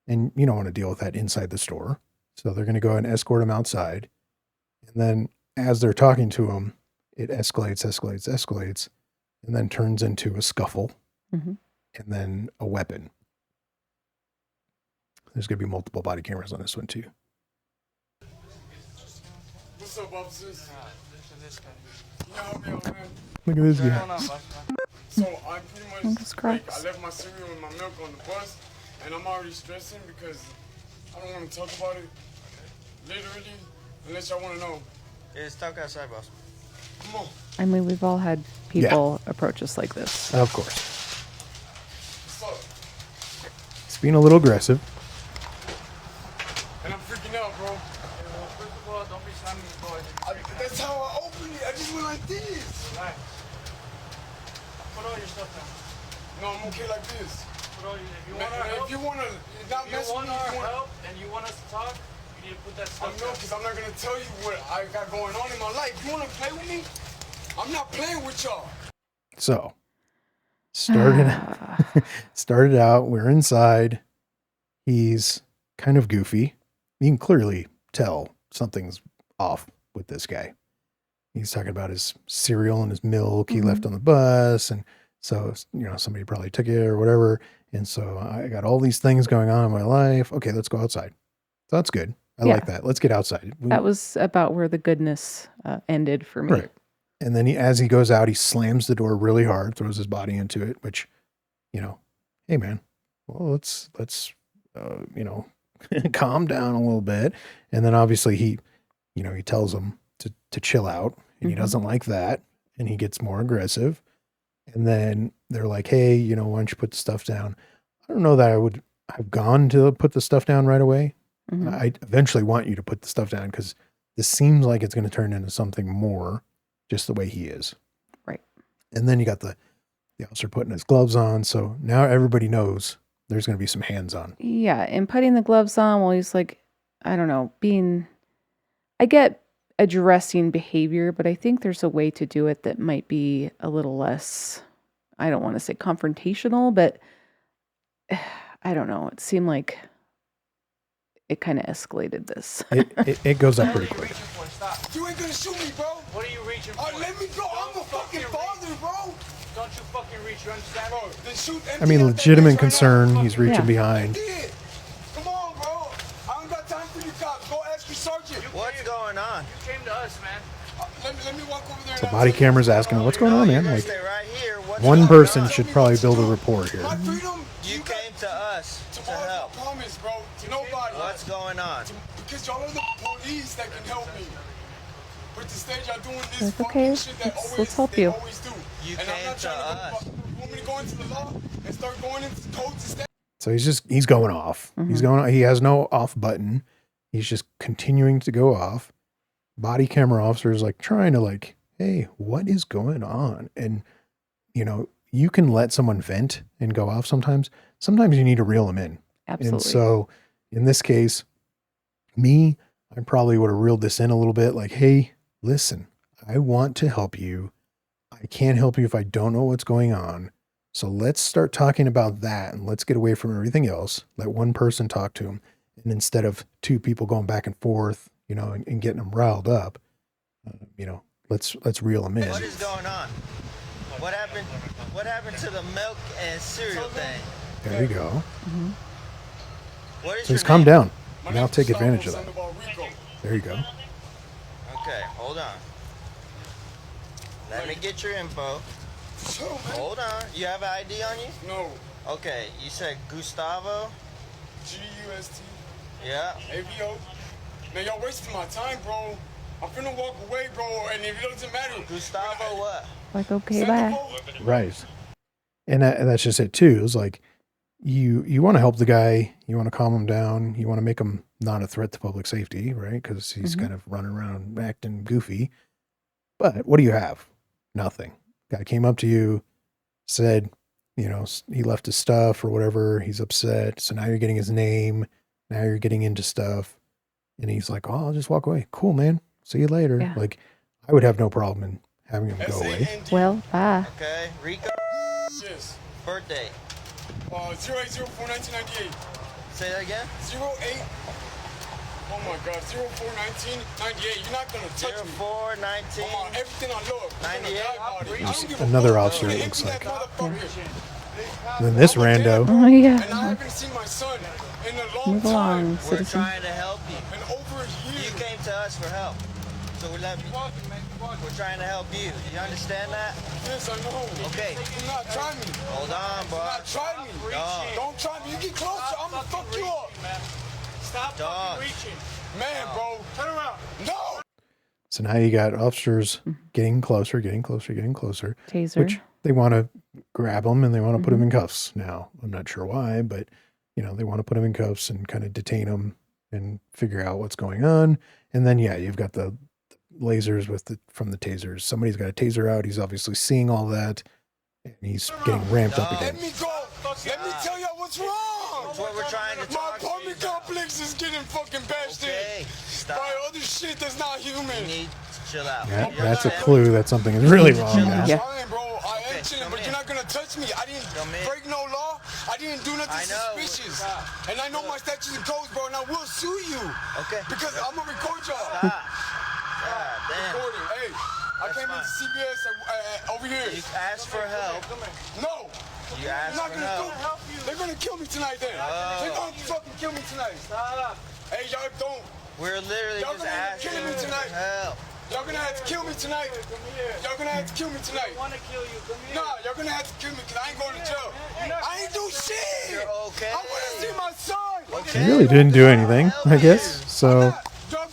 and you don't want to deal with that inside the store. So they're going to go and escort him outside. And then as they're talking to him, it escalates, and then turns into a scuffle Mhm. and then a weapon. There's going to be multiple body cameras on this one too. What's up, officers? Can y'all help me out, man? Look at this guy. So I pretty much Fingers like, I crossed. left my cereal and my milk on the bus, and I'm already stressing because I don't want to talk about it. Literally, unless y'all want to know. It's stuck outside, boss. Come on. I mean, we've all had people approach us like this. Of course. What's up? It's being a little aggressive. And I'm freaking out, bro. First of all, don't be slamming the door. That's how I opened it. I just went like this. Relax. Put all your stuff down. No, I'm okay like this. Put all your, if you Man, want our help, if you want to not if you mess with want me, our if you want help and you want us to talk, you need to put that I stuff know, down. because I'm not going to tell you what I got going on in my life. You want to play with me? I'm not playing with y'all. So, started out, we're inside. He's kind of goofy. You can clearly tell something's off with this guy. He's talking about his cereal and his milk he left on the bus. And so, somebody probably took it or whatever. And so I got all these things going on in my life. Okay, let's go outside. So that's good. I like that. Let's get outside. That was about where the goodness ended for me. Right. And then as he goes out, he slams the door really hard, throws his body into it, which, hey man, well, let's calm down a little bit. And then obviously he tells him to chill out, and he doesn't like that. And he gets more aggressive. And then they're like, hey, why don't you put the stuff down? I don't know that I would have gone to put the stuff down right away. I eventually want you to put the stuff down because this seems like it's going to turn into something more just the way he is. Right. And then you got the officer putting his gloves on. So now everybody knows there's going to be some hands on. Yeah. And putting the gloves on while he's like, I don't know, I get addressing behavior, but I think there's a way to do it that might be a little less, I don't want to say confrontational, but I don't know. It seemed like it kind of escalated this. It goes up pretty quick. You ain't gonna shoot me, bro. What are you reaching for? Let me go. I'm a fucking father, bro. Don't you fucking reach, you understand? Bro, then shoot. I mean, legitimate concern. He's reaching behind. Come on, bro. I don't got time for you cops. Go ask your sergeant. What's going on? You came to us, man. Let me walk over there. So body camera's asking him, what's going on, man? Like, Right here. one person should probably build a report here. My freedom. You came to us to help. I promise, bro. To nobody. What's going on? Because y'all are the police that can help me. But the stage y'all doing this okay, shit that let's help you. always do. You and came I'm not to trying us. You want me to go into the law and start going into codes and So he's going off. He has no off button. He's just continuing to go off. Body camera officer is like trying to like, hey, what is going on? And, you can let someone vent and go off sometimes. Sometimes you need to reel them in. Absolutely. And so in this case, I probably would have reeled this in a little bit like, hey, listen, I want to help you. I can't help you if I don't know what's going on. So let's start talking about that and let's get away from everything else. Let one person talk to him. And instead of two people going back and forth, and getting them riled up, let's reel them in. What is going on? What happened? What happened to the milk and cereal thing? There you go. What is So he's your calmed name? down. Now take advantage of that. There you go. Okay, hold on. Let me get your info. Hold on. You have an ID on you? No. Okay, you said Gustavo? G-U-S-T. Yeah. AVO. Man, y'all wasting my time, bro. I'm finna walk away, bro, and if it doesn't matter. Gustavo what? Like, okay, bye. Right. And that's just it too. It's like you want to help the guy. You want to calm him down. You want to make him not a threat to public safety, right? Because he's kind of running around acting goofy. But what do you have? Nothing. Guy came up to you, said, he left his stuff or whatever. He's upset. So now you're getting his name. Now you're getting into stuff. And he's like, oh, I'll just walk away. Cool, man. See you later. Yeah. Like, I would have no problem in having him go away. Well, bye. Okay, Rico. Yes. Birthday. 0804-1998. Say that again? 08. Oh my God, 04-19-98. You're not gonna touch me. 04-19. Come on, everything I love. 98. I don't give a Another fuck. officer, it Hit looks me like. that motherfucker. And then this rando. Oh, yeah. And I haven't seen my son in a long Move time. along, We're citizen. trying to help you. And over a year. You came to us for help. So we're trying to help you. Do you understand that? Yes, I know. Okay. Do not try me. Hold on, bro. Do not try me. Dog. Don't try me. You get closer, I'm gonna fuck you up. Stop fucking reaching. Man, bro. Turn around. No! So now you got officers getting closer, getting closer, getting closer. Taser. Which they want to grab them and they want to put them in cuffs. Now, I'm not sure why, but, they want to put them in cuffs and kind of detain them and figure out what's going on. And then, you've got the lasers from the tasers. Somebody's got a taser out. He's obviously seeing all that. And he's getting ramped up again. Let me go. Let me tell y'all what's wrong. That's what we're trying to My talk to you apartment about. complex is getting fucking bashed Okay, in stop. by other shit that's not human. You need chill out. That's a clue that something is really wrong. Now. Yeah. Fine, bro. I am chilling, but you're not gonna touch me. I didn't break no law. I didn't do nothing suspicious. And I know my statutes and codes, bro, and I will sue you. Okay. Because I'm gonna record y'all. God damn. Recording. Hey, I came into CBS over here. You asked for help. No. You asked They're not for gonna help. They're gonna kill me tonight then. They're gonna fucking kill me tonight. Hey, y'all don't. We're literally Y'all just gonna have to asking kill me for tonight. help. Y'all gonna have to kill me tonight. Y'all gonna have to kill me tonight. want to kill you. Come here. Nah, y'all gonna have to kill me because I ain't going to jail. I ain't do shit. You're okay. I want to see my son. He really didn't do anything, I guess. So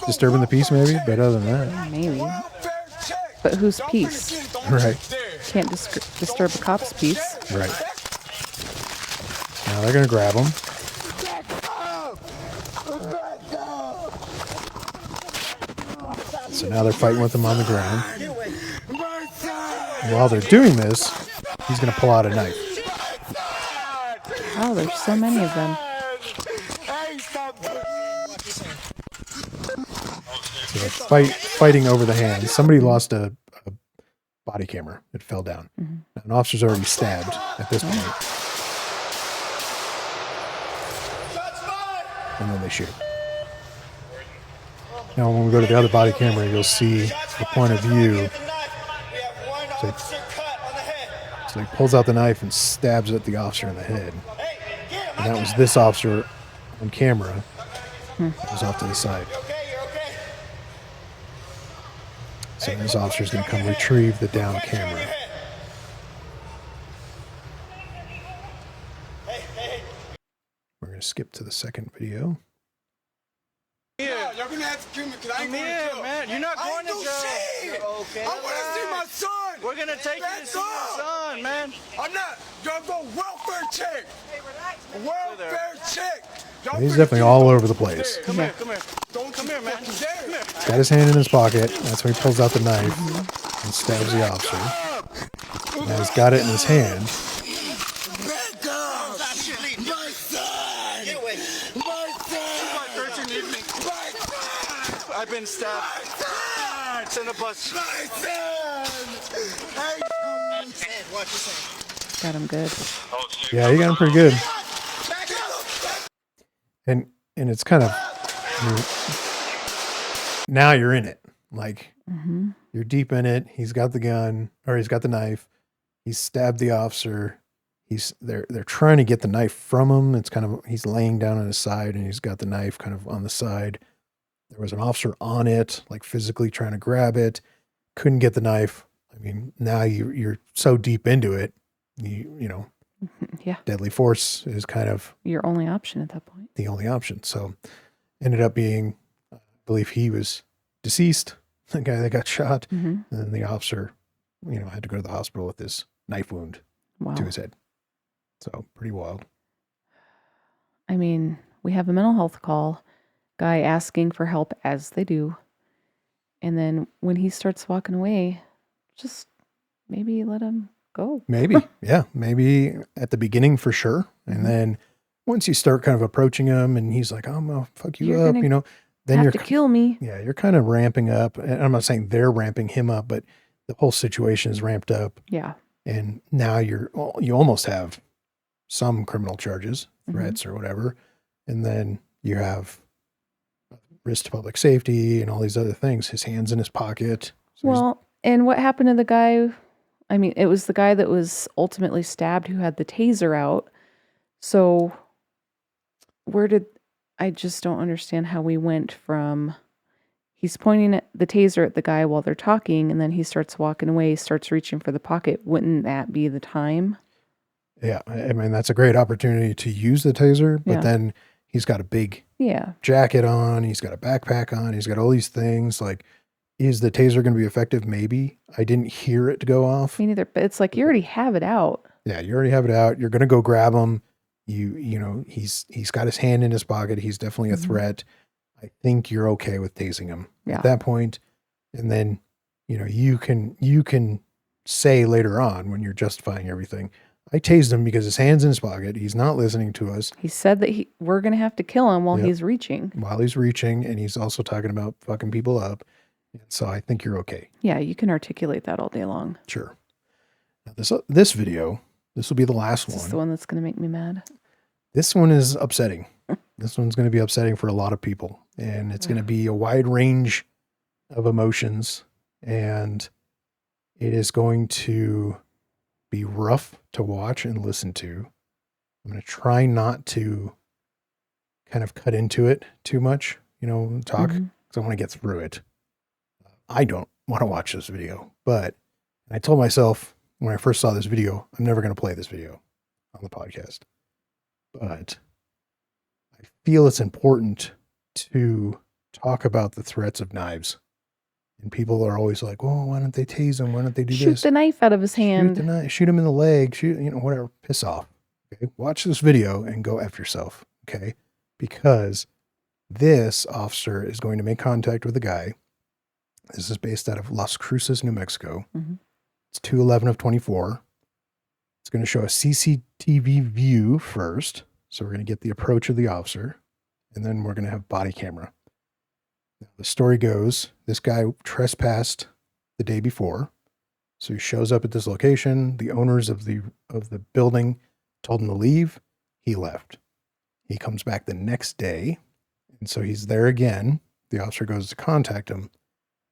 disturbing the peace, maybe. But other than that, Maybe. Welfare check. But whose Y'all peace? finna get it. Don't Right. dare. Can't disturb a cop's peace. right now they're gonna grab him. So now they're fighting with him on the ground. And while they're doing this, he's gonna pull out a knife. Oh, there's so many of them. So they're fighting over the hands. Somebody lost a body camera. It fell down. Now, an officer's already stabbed at this point. And then they shoot him. Now when we go to the other body camera, you'll see the point of view. So he pulls out the knife and stabs at the officer in the head. And that was this officer on camera. That was off to the side. So this officer's going to come retrieve the down camera. We're going to skip to the second video. Yeah, y'all gonna have to kill me because I ain't going to jail. man. You're not going to I ain't do jail. shit. You're okay. I want to see my son. We're gonna take you to That's see your all. son, man. I'm not. Y'all go welfare check. Welfare check. Y'all He's finna definitely kill all me. over the place. Come here, come here. Don't come here, man. Come here. He's got his hand in his pocket. That's when he pulls out the knife and stabs the officer. Now he's got it in his hand. Back up. My son. Get away. My son. 13 evening. My son. I've been stabbed. Send a bus. My son. Hey. Watch your hand. Got him good. Yeah, he got him pretty good. Back up. And it's kind of, I mean, now you're in it. Like you're deep in it. He's got the gun, or he's got the knife. He's stabbed the officer. They're trying to get the knife from him. It's kind of, he's laying down on his side and he's got the knife kind of on the side. There was an officer on it, like physically trying to grab it. Couldn't get the knife. I mean, now you're so deep into it. You know, Yeah. deadly force is kind of Your only option at that point. the only option. So ended up being, I believe he was deceased, the guy that got shot. And then the officer, you know, had to go to the hospital with this knife wound Wow. to his head. So pretty wild. I mean, we have a mental health call, guy asking for help as they do. And then when he starts walking away, just maybe let him go. Maybe. Yeah. Maybe at the beginning for sure. And then once you start kind of approaching him and he's like, I'm going to fuck you You're up, gonna you know, then Have you're, to kill me. yeah, you're kind of ramping up. And I'm not saying they're ramping him up, but the whole situation is ramped up. Yeah. And now you almost have some criminal charges, threats or whatever. And then you have risk to public safety and all these other things. His hand's in his pocket. So he's- Well, and what happened to the guy? I mean, it was the guy that was ultimately stabbed who had the taser out. So I just don't understand how we went from he's pointing at the taser at the guy while they're talking, and then he starts walking away, starts reaching for the pocket. Wouldn't that be the time? yeah, I mean, that's a great opportunity to use the taser, but Yeah. then he's got a big Yeah. jacket on. He's got a backpack on. He's got all these things. Like, is the taser going to be effective? Maybe. I didn't hear it go off. Me neither. But it's like you already have it out. Yeah, you already have it out. You're going to go grab him. You know, he's got his hand in his pocket. He's definitely a threat. I think you're okay with tasing him Yeah. at that point. And then, you know, you can say later on when you're justifying everything, I tased him because his hand's in his pocket. He's not listening to us He said that we're going to have to kill him while Yep. he's reaching. while he's reaching. And he's also talking about fucking people up. So I think you're okay. Yeah, you can articulate that all day long. Sure. Now this video, this will be the last Is this one. the one that's going to make me mad? This one is upsetting. This one's going to be upsetting for a lot of people, and it's going to be a wide range of emotions, and it is going to be rough to watch and listen to. I'm going to try not to kind of cut into it too much, talk, because I want to get through it. I don't want to watch this video, but I told myself when I first saw this video, I'm never going to play this video on the podcast. But I feel it's important to talk about the threats of knives. And people are always like, "Oh, why don't they tase him? Why don't they do Shoot this? the knife out of his hand. Shoot him in the leg, whatever, piss off." Okay. Watch this video and go F yourself. Okay. Because this officer is going to make contact with a guy. This is based out of Las Cruces, New Mexico. It's 2/11 of 24. It's going to show a CCTV view first. So we're going to get the approach of the officer, and then we're going to have body camera. Now, the story goes, this guy trespassed the day before. So he shows up at this location. The owners of the building told him to leave. He left. He comes back the next day. And so he's there again. The officer goes to contact him,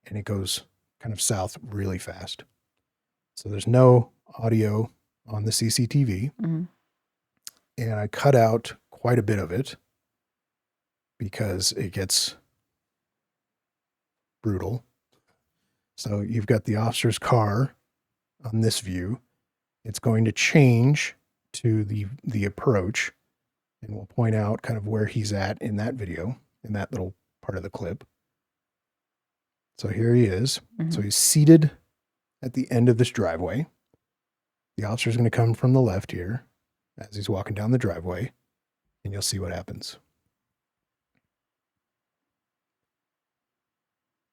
and it goes kind of south really fast. So there's no audio on the CCTV. And I cut out quite a bit of it because it gets brutal. So you've got the officer's car on this view. It's going to change to the approach, and we'll point out kind of where he's at in that video, in that little part of the clip. So here he is. So he's seated at the end of this driveway. The officer's going to come from the left here as he's walking down the driveway, and you'll see what happens.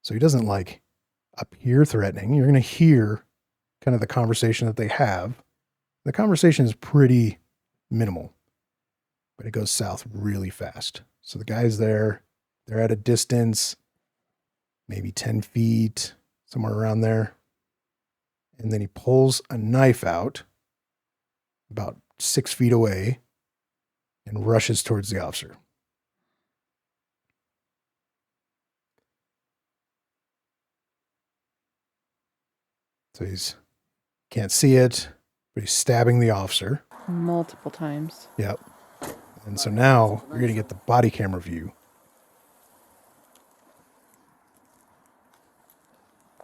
So he doesn't appear threatening. You're going to hear kind of the conversation that they have. The conversation is pretty minimal, but it goes south really fast. So the guy's there. They're at a distance, maybe 10 feet, somewhere around there. And then he pulls a knife out about 6 feet away and rushes towards the officer. So can't see it, but he's stabbing the officer. Multiple times. Yep. And so now you're going to get the body camera view.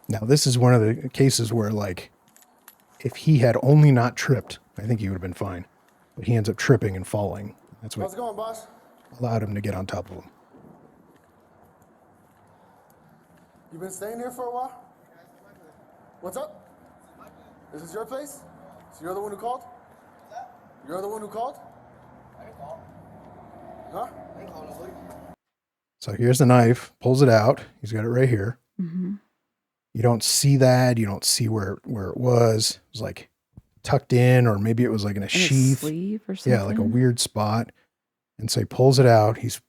Now, this is one of the cases where, if he had only not tripped, I think he would have been fine. But he ends up tripping and falling. That's what How's it going, boss? allowed him to get on top of him. You been staying here for a while? What's up? This is your place? So you're the one who called? You're the one who called? I didn't call. Huh? I didn't call nobody. So here's the knife, pulls it out. He's got it right here. You don't see that. You don't see where it was. It was tucked in, or maybe it was in a sheath. Sleeve or something. Yeah, a weird spot. And so he pulls it out. He's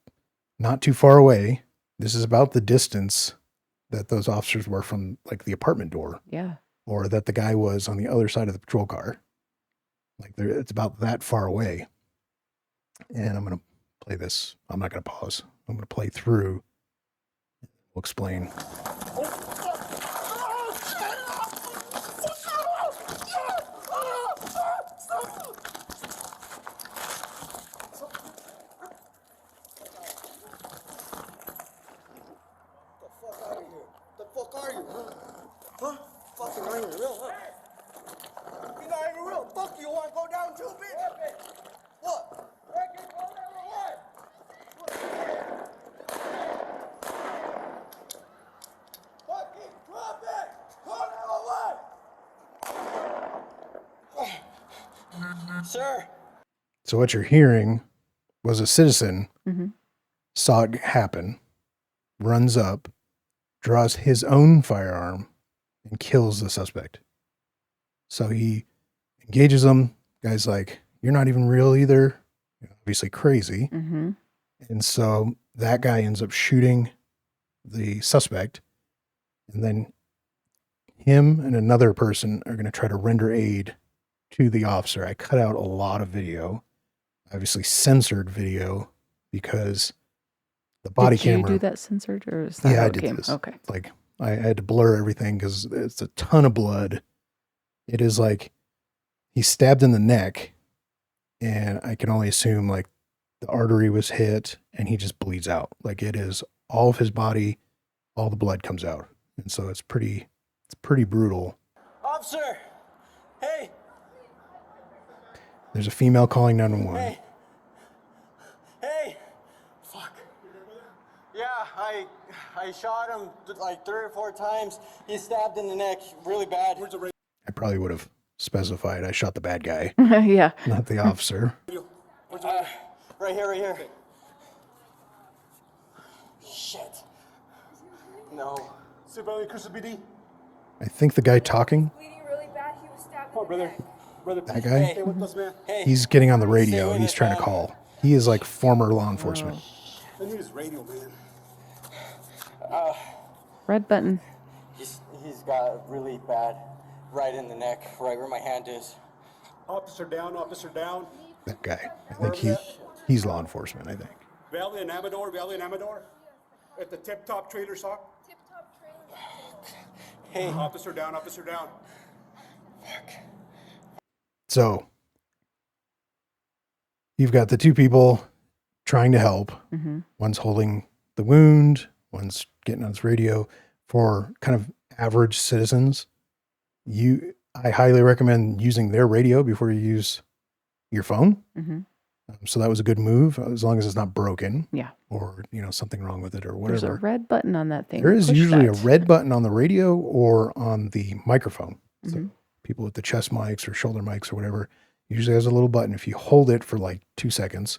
not too far away. This is about the distance that those officers were from the apartment door. Yeah. Or that the guy was on the other side of the patrol car. It's about that far away. And I'm going to play this. I'm not going to pause. I'm going to play through. We'll explain. Sir. So what you're hearing was a citizen saw it happen, runs up, draws his own firearm, and kills the suspect. So he engages him. Guy's like, "You're not even real either." Obviously crazy. And so that guy ends up shooting the suspect. And then him and another person are going to try to render aid to the officer. I cut out a lot of video, obviously censored video, because the body Did you camera. do that censored, or is that Yeah, how I it did came? this. Okay. Like I had to blur everything because it's a ton of blood. It is like he's stabbed in the neck, and I can only assume like the artery was hit and he just bleeds out. Like it is all of his body, all the blood comes out. And so it's pretty brutal. Officer! Hey! There's a female calling 911. Hey! Hey! Fuck. Yeah, I shot him like 3 or 4 times. He's stabbed in the neck really bad. I probably would have specified I shot the bad guy, Yeah. not the officer. Right here. Shit. No. Civilian Crystal BD. I think the guy talking, Bleeding really bad. He was stabbed. Oh, brother. Brother. that guy, Stay with us, man. Hey. he's getting on the radio Stay and with he's us, trying to man. call. He is like former law enforcement. I need his radio, man. Red button. He's got really bad right in the neck, right where my hand is. Officer down, officer down. That guy. I think he's law enforcement, I think. Valley and Amador. At the Tip Top Trader Sock. Tip top trailer. Hey. Officer down, officer down. So you've got the two people trying to help. Mm-hmm. One's holding the wound, one's getting on his radio. For kind of average citizens, I highly recommend using their radio before you use your phone. Mm-hmm. So that was a good move, as long as it's not broken. Yeah. Or, something wrong with it or There's a whatever. red button on that thing. There is Push usually that. a red button on the radio or on the microphone. So Mhm. people with the chest mics or shoulder mics or whatever, usually has a little button. If you hold it for like 2 seconds,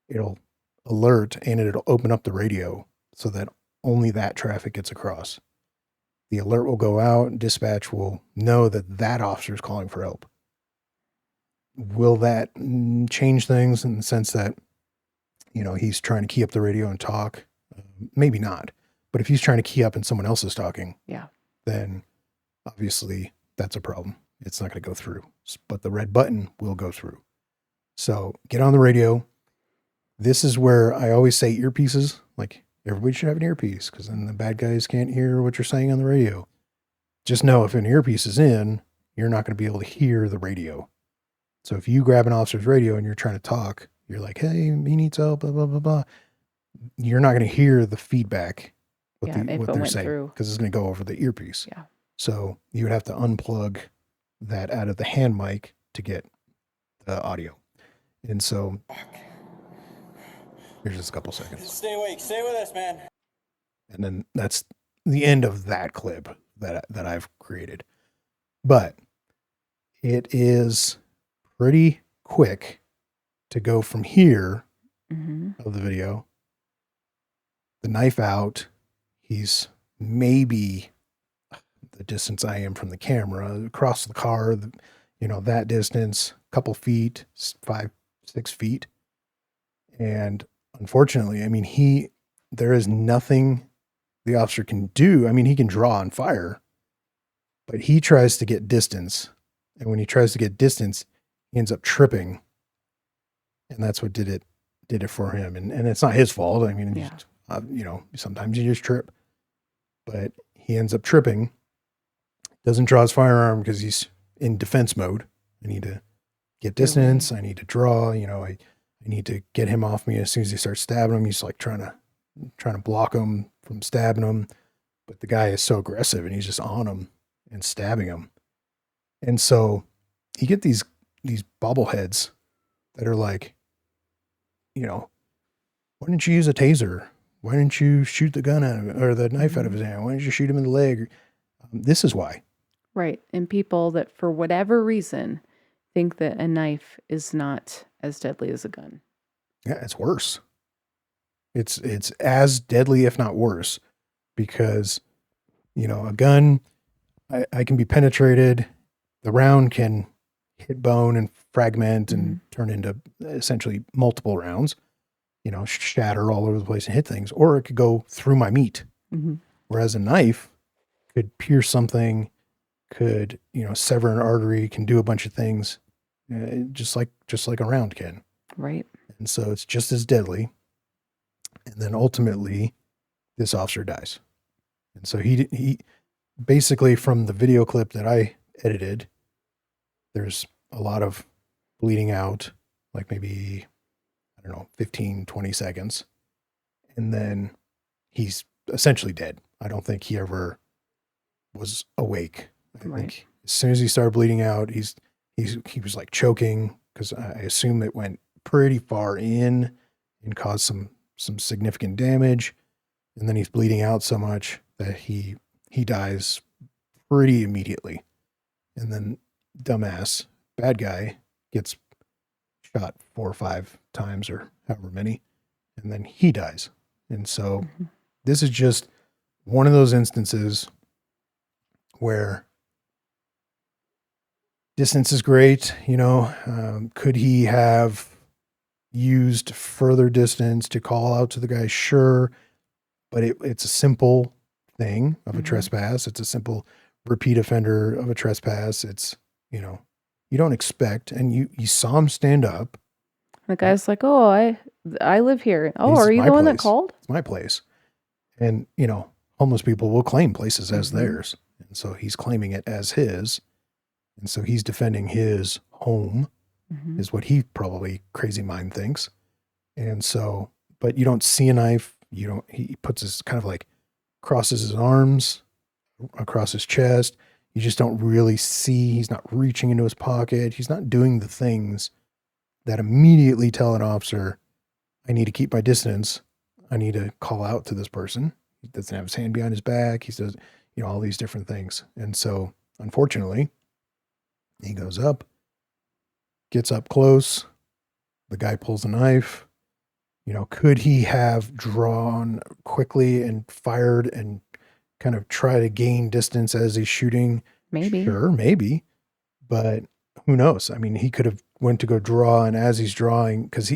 it'll alert and it'll open up the radio so that only that traffic gets across. The alert will go out and dispatch will know that that officer is calling for help. Will that change things in the sense that, he's trying to key up the radio and talk? Maybe not. But if he's trying to key up and someone else is talking, Yeah. then obviously that's a problem. It's not going to go through. But the red button will go through. So get on the radio. This is where I always say earpieces. Like, everybody should have an earpiece because then the bad guys can't hear what you're saying on the radio. Just know if an earpiece is in, you're not going to be able to hear the radio. So if you grab an officer's radio and you're trying to talk, you're like, hey, he needs help, blah, blah, blah, blah. You're not going to hear the feedback, Yeah, if what it they're went saying, through. because it's going to go over the earpiece. Yeah. So you would have to unplug that out of the hand mic to get the audio. And so here's just a couple seconds. Stay awake. Stay with us, man. And then that's the end of that clip that I've created. But it is pretty quick to go from here Mm-hmm. of the video, the knife out. He's maybe the distance I am from the camera across the car, that distance, couple feet, 5-6 feet. And unfortunately, there is nothing the officer can do. He can draw and fire, but he tries to get distance. And when he tries to get distance, he ends up tripping. And that's what did it for him. And it's not his fault. Yeah. Sometimes you just trip, but he ends up tripping, doesn't draw his firearm because he's in defense mode. I need to get distance. I need to draw, I need to get him off me. As soon as he starts stabbing him, he's like trying to block him from stabbing him. But the guy is so aggressive and he's just on him and stabbing him. And so you get these bobbleheads that are like, why didn't you use a taser? Why didn't you shoot the gun out of it or the knife out of his hand? Why didn't you shoot him in the leg? This is why. Right. And people that, for whatever reason, think that a knife is not as deadly as a gun. Yeah, it's worse. It's as deadly, if not worse, because, a gun, I can be penetrated. The round can hit bone and fragment and turn into essentially multiple rounds, shatter all over the place and hit things, or it could go through my meat. Mm-hmm. Whereas a knife could pierce something, could, sever an artery, can do a bunch of things, just like a round can. Right. And so it's just as deadly. And then ultimately, this officer dies. And so he basically, from the video clip that I edited, there's a lot of bleeding out, like maybe, 15, 20 seconds. And then he's essentially dead. I don't think he ever was awake. I think as soon as he started bleeding out, he was like choking, because I assume it went pretty far in and caused some significant damage. And then he's bleeding out so much that he dies pretty immediately. And then dumbass bad guy gets shot 4 or 5 times or however many, and then he dies. And so this is just one of those instances where distance is great. Could he have used further distance to call out to the guy? Sure. But it's a simple thing of a trespass. It's a simple repeat offender of a trespass. It's, you don't expect, and you saw him stand up. The guy's like, "Oh, I live here. Oh, It's are you my the one that place. called?" It's my place. And, homeless people will claim places as theirs. And so he's claiming it as his. And so he's defending his home, is what he probably crazy mind thinks. And so, but you don't see a knife. He puts his kind of like crosses his arms across his chest. You just don't really see. He's not reaching into his pocket. He's not doing the things that immediately tell an officer, I need to keep my distance. I need to call out to this person. He doesn't have his hand behind his back. He does, all these different things. And so, unfortunately, he goes up, gets up close. The guy pulls a knife. Could he have drawn quickly and fired and kind of try to gain distance as he's shooting? Maybe. Sure, maybe. But who knows? I mean, he could have went to go draw, and as he's drawing, because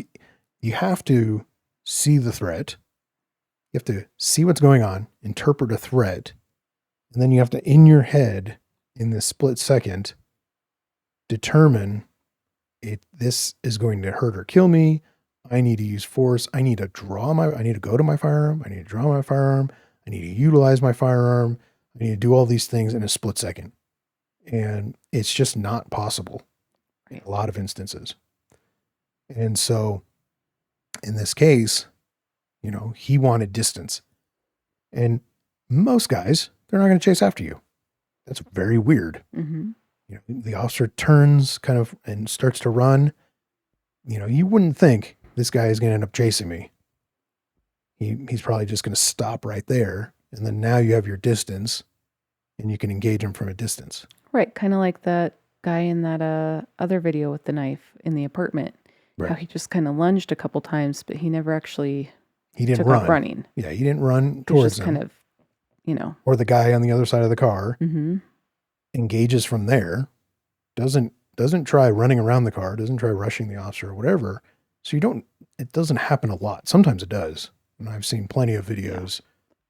you have to see the threat. You have to see what's going on, interpret a threat, and then you have to, in your head, in this split second, determine if this is going to hurt or kill me. I need to use force. I need to go to my firearm. I need to draw my firearm. I need to utilize my firearm. I need to do all these things in a split second. And it's just not possible in a lot of instances. And so in this case, he wanted distance. And most guys, they're not going to chase after you. That's very weird. The officer turns kind of and starts to run. You wouldn't think this guy is going to end up chasing me. He's probably just going to stop right there. And then now you have your distance and you can engage him from a distance. Right. Kind of like that guy in that other video with the knife in the apartment. Right. How he just kind of lunged a couple times, but he never actually didn't took run. off running. Yeah, he didn't run He was towards just him. kind of, Or the guy on the other side of the car Mm-hmm. engages from there, doesn't try running around the car, doesn't try rushing the officer or whatever. So it doesn't happen a lot. Sometimes it does. And I've seen plenty of videos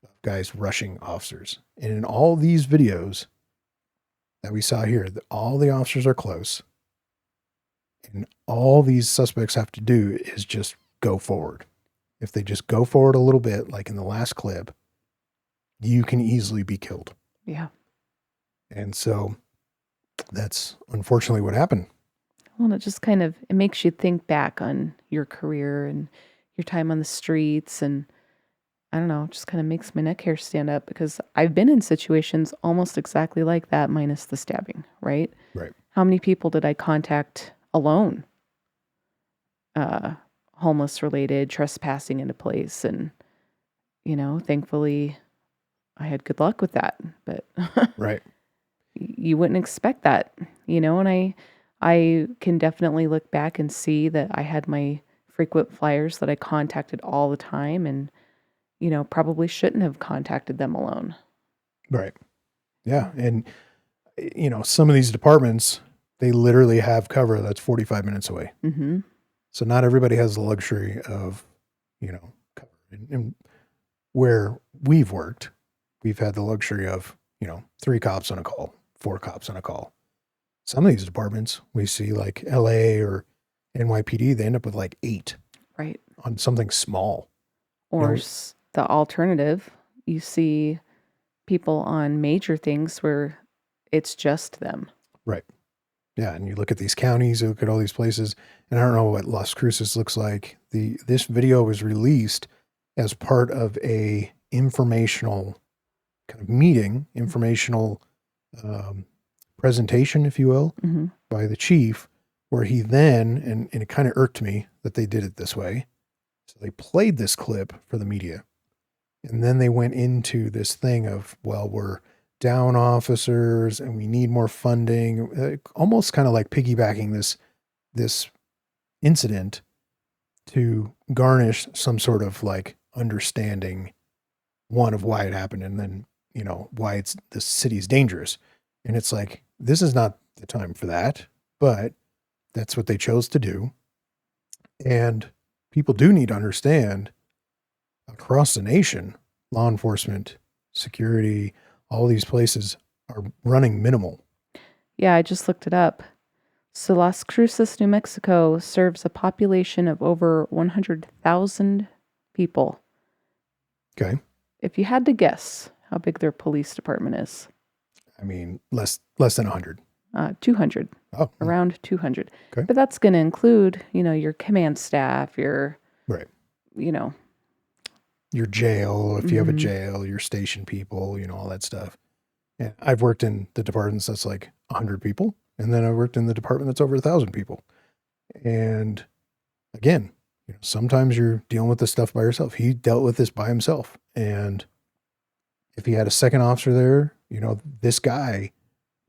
of guys rushing officers. And in all these videos that we saw here, all the officers are close. And all these suspects have to do is just go forward. If they just go forward a little bit, like in the last clip, you can easily be killed. Yeah. And so that's unfortunately what happened. Well, it just it makes you think back on your career and your time on the streets. And I don't know, it just kind of makes my neck hair stand up because I've been in situations almost exactly like that, minus the stabbing, right? Right. How many people did I contact alone? Homeless related, trespassing into place. And, thankfully I had good luck with that. But Right. you wouldn't expect that, and I can definitely look back and see that I had my frequent flyers that I contacted all the time and, probably shouldn't have contacted them alone. Right. Yeah. And, some of these departments, they literally have cover that's 45 minutes away. Mm-hmm. So not everybody has the luxury of, cover. And where we've worked, we've had the luxury of, 3 cops on a call, 4 cops on a call. Some of these departments we see like LA or NYPD, they end up with like 8 Right. on something small. Or the alternative, you see people on major things where it's just them. Right. Yeah, and you look at these counties, you look at all these places, and I don't know what Las Cruces looks like. This video was released as part of a informational kind of meeting, informational presentation, if you will, Mm-hmm. by the chief, where he then, and it kind of irked me that they did it this way. So they played this clip for the media, and then they went into this thing of, well, we're down officers and we need more funding, almost kind of like piggybacking this incident to garnish some sort of like understanding, one, of why it happened, and then why the city's dangerous. And it's like, this is not the time for that, but that's what they chose to do. And people do need to understand, across the nation, law enforcement, security, all these places are running minimal. Yeah, I just looked it up. So Las Cruces, New Mexico serves a population of over 100,000 people. Okay. If you had to guess how big their police department is. I mean, less than 100. 200. Oh. Around 200. Okay. But that's going to include, your command staff, your, Right. Your jail, if you have a jail, your station people, all that stuff. And I've worked in the departments that's like 100 people. And then I worked in the department that's over 1,000 people. And again, sometimes you're dealing with this stuff by yourself. He dealt with this by himself. And if he had a second officer there, this guy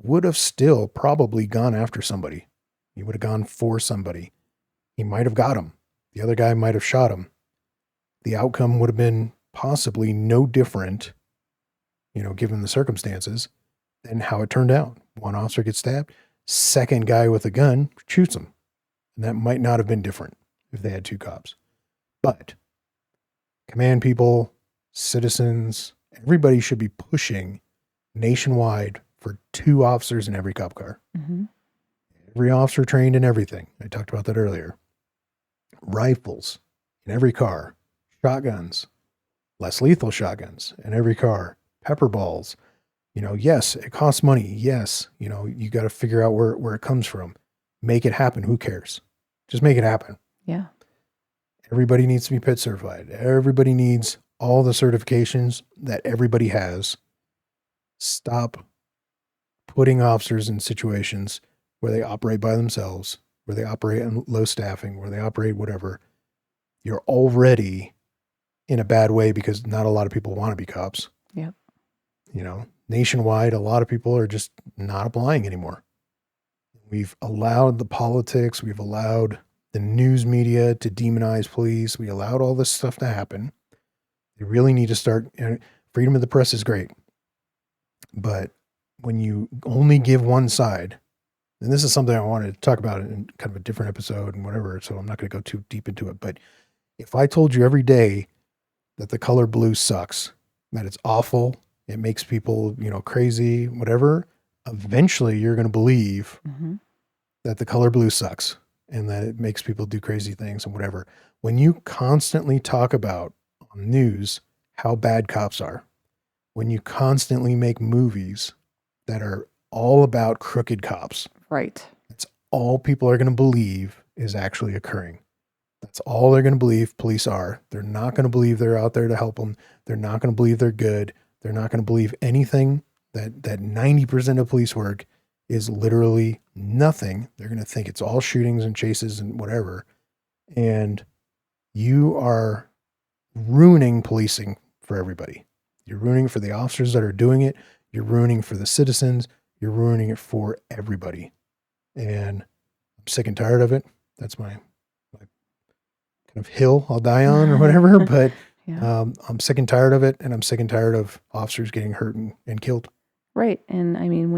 would have still probably gone after somebody. He would have gone for somebody. He might have got him. The other guy might have shot him. The outcome would have been possibly no different, given the circumstances, than how it turned out. One officer gets stabbed, second guy with a gun shoots him. And that might not have been different if they had 2 cops. But command people, citizens, everybody should be pushing nationwide for 2 officers in every cop car. Mm-hmm. Every officer trained in everything. I talked about that earlier. Rifles in every car. Shotguns, less lethal shotguns in every car. Pepper balls. Yes, it costs money. Yes, you got to figure out where it comes from. Make it happen. Who cares? Just make it happen. Yeah. Everybody needs to be PIT certified. Everybody needs all the certifications that everybody has. Stop putting officers in situations where they operate by themselves, where they operate in low staffing, where they operate whatever. You're already in a bad way because not a lot of people want to be cops. Yep. Nationwide, a lot of people are just not applying anymore. We've allowed the politics, we've allowed the news media to demonize police. We allowed all this stuff to happen. They really need to start. Freedom of the press is great. But when you only give one side, and this is something I wanted to talk about in kind of a different episode and whatever, so I'm not going to go too deep into it. But if I told you every day that the color blue sucks, that it's awful, it makes people, crazy, whatever, eventually you're going to believe that the color blue sucks and that it makes people do crazy things and whatever. When you constantly talk about on news how bad cops are, when you constantly make movies that are all about crooked cops, right? That's all people are going to believe is actually occurring. That's all they're going to believe police are. They're not going to believe they're out there to help them. They're not going to believe they're good. They're not going to believe anything that 90% of police work is literally nothing. They're going to think it's all shootings and chases and whatever. And you are ruining policing for everybody. You're ruining for the officers that are doing it. You're ruining for the citizens. You're ruining it for everybody. And I'm sick and tired of it. That's my kind of hill I'll die on or whatever. But yeah. I'm sick and tired of it. And I'm sick and tired of officers getting hurt and killed. Right. And I mean,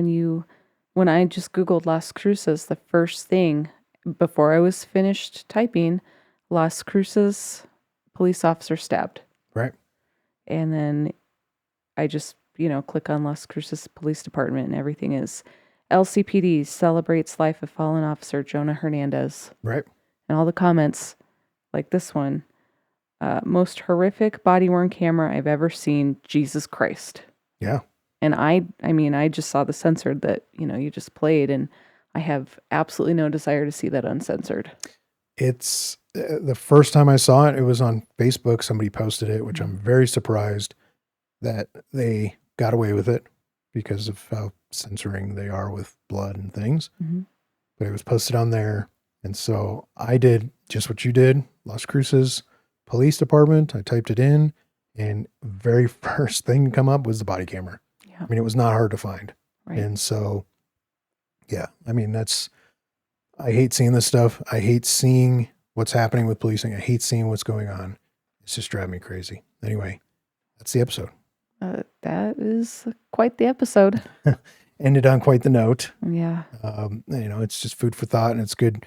when I just Googled Las Cruces, the first thing before I was finished typing, Las Cruces police officer stabbed. Right. And then I just, click on Las Cruces Police Department and everything is LCPD celebrates life of fallen officer Jonah Hernandez. Right. And all the comments, like this one, most horrific body-worn camera I've ever seen, Jesus Christ. Yeah. And I just saw the censored that, you just played, and I have absolutely no desire to see that uncensored. It's the first time I saw it, it was on Facebook. Somebody posted it, which I'm very surprised that they got away with it because of how censoring they are with blood and things. Mm-hmm. But it was posted on there. And so I did just what you did, Las Cruces Police Department. I typed it in, and very first thing to come up was the body camera. Yeah. I mean, it was not hard to find. Right. And so, yeah, I mean, I hate seeing this stuff. I hate seeing what's happening with policing. I hate seeing what's going on. It's just driving me crazy. Anyway, that's the episode. That is quite the episode. Ended on quite the note. Yeah. It's just food for thought, and it's good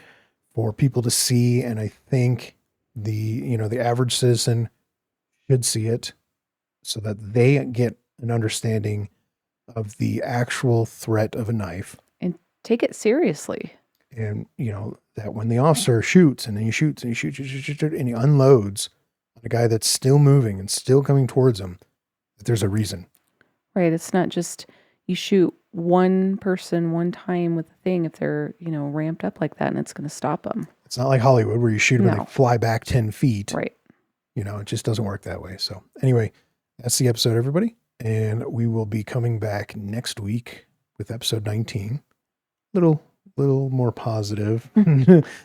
for people to see. And I think the average citizen should see it so that they get an understanding of the actual threat of a knife. And take it seriously. And, that when the officer shoots and then he shoots and he shoots and he unloads on a guy that's still moving and still coming towards him, that there's a reason. Right. It's not just you shoot one person one time with a thing if they're, ramped up like that, and it's going to stop them. It's not like Hollywood where you shoot them and they fly back 10 feet. Right. It just doesn't work that way. So anyway, that's the episode, everybody. And we will be coming back next week with episode 19. Little more positive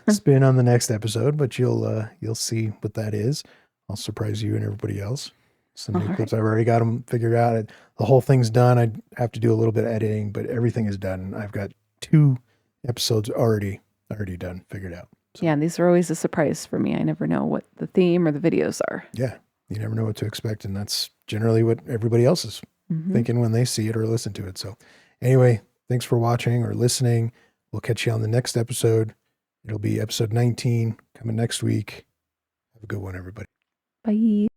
spin on the next episode, but you'll see what that is. I'll surprise you and everybody else. Some new clips. I've already got them figured out. The whole thing's done. I have to do a little bit of editing, but everything is done. I've got 2 episodes already done, figured out. So, yeah, these are always a surprise for me. I never know what the theme or the videos are. yeah, you never know what to expect, and that's generally what everybody else is thinking when they see it or listen to it. So anyway, thanks for watching or listening. We'll catch you on the next episode. It'll be episode 19 coming next week. Have a good one, everybody. Bye.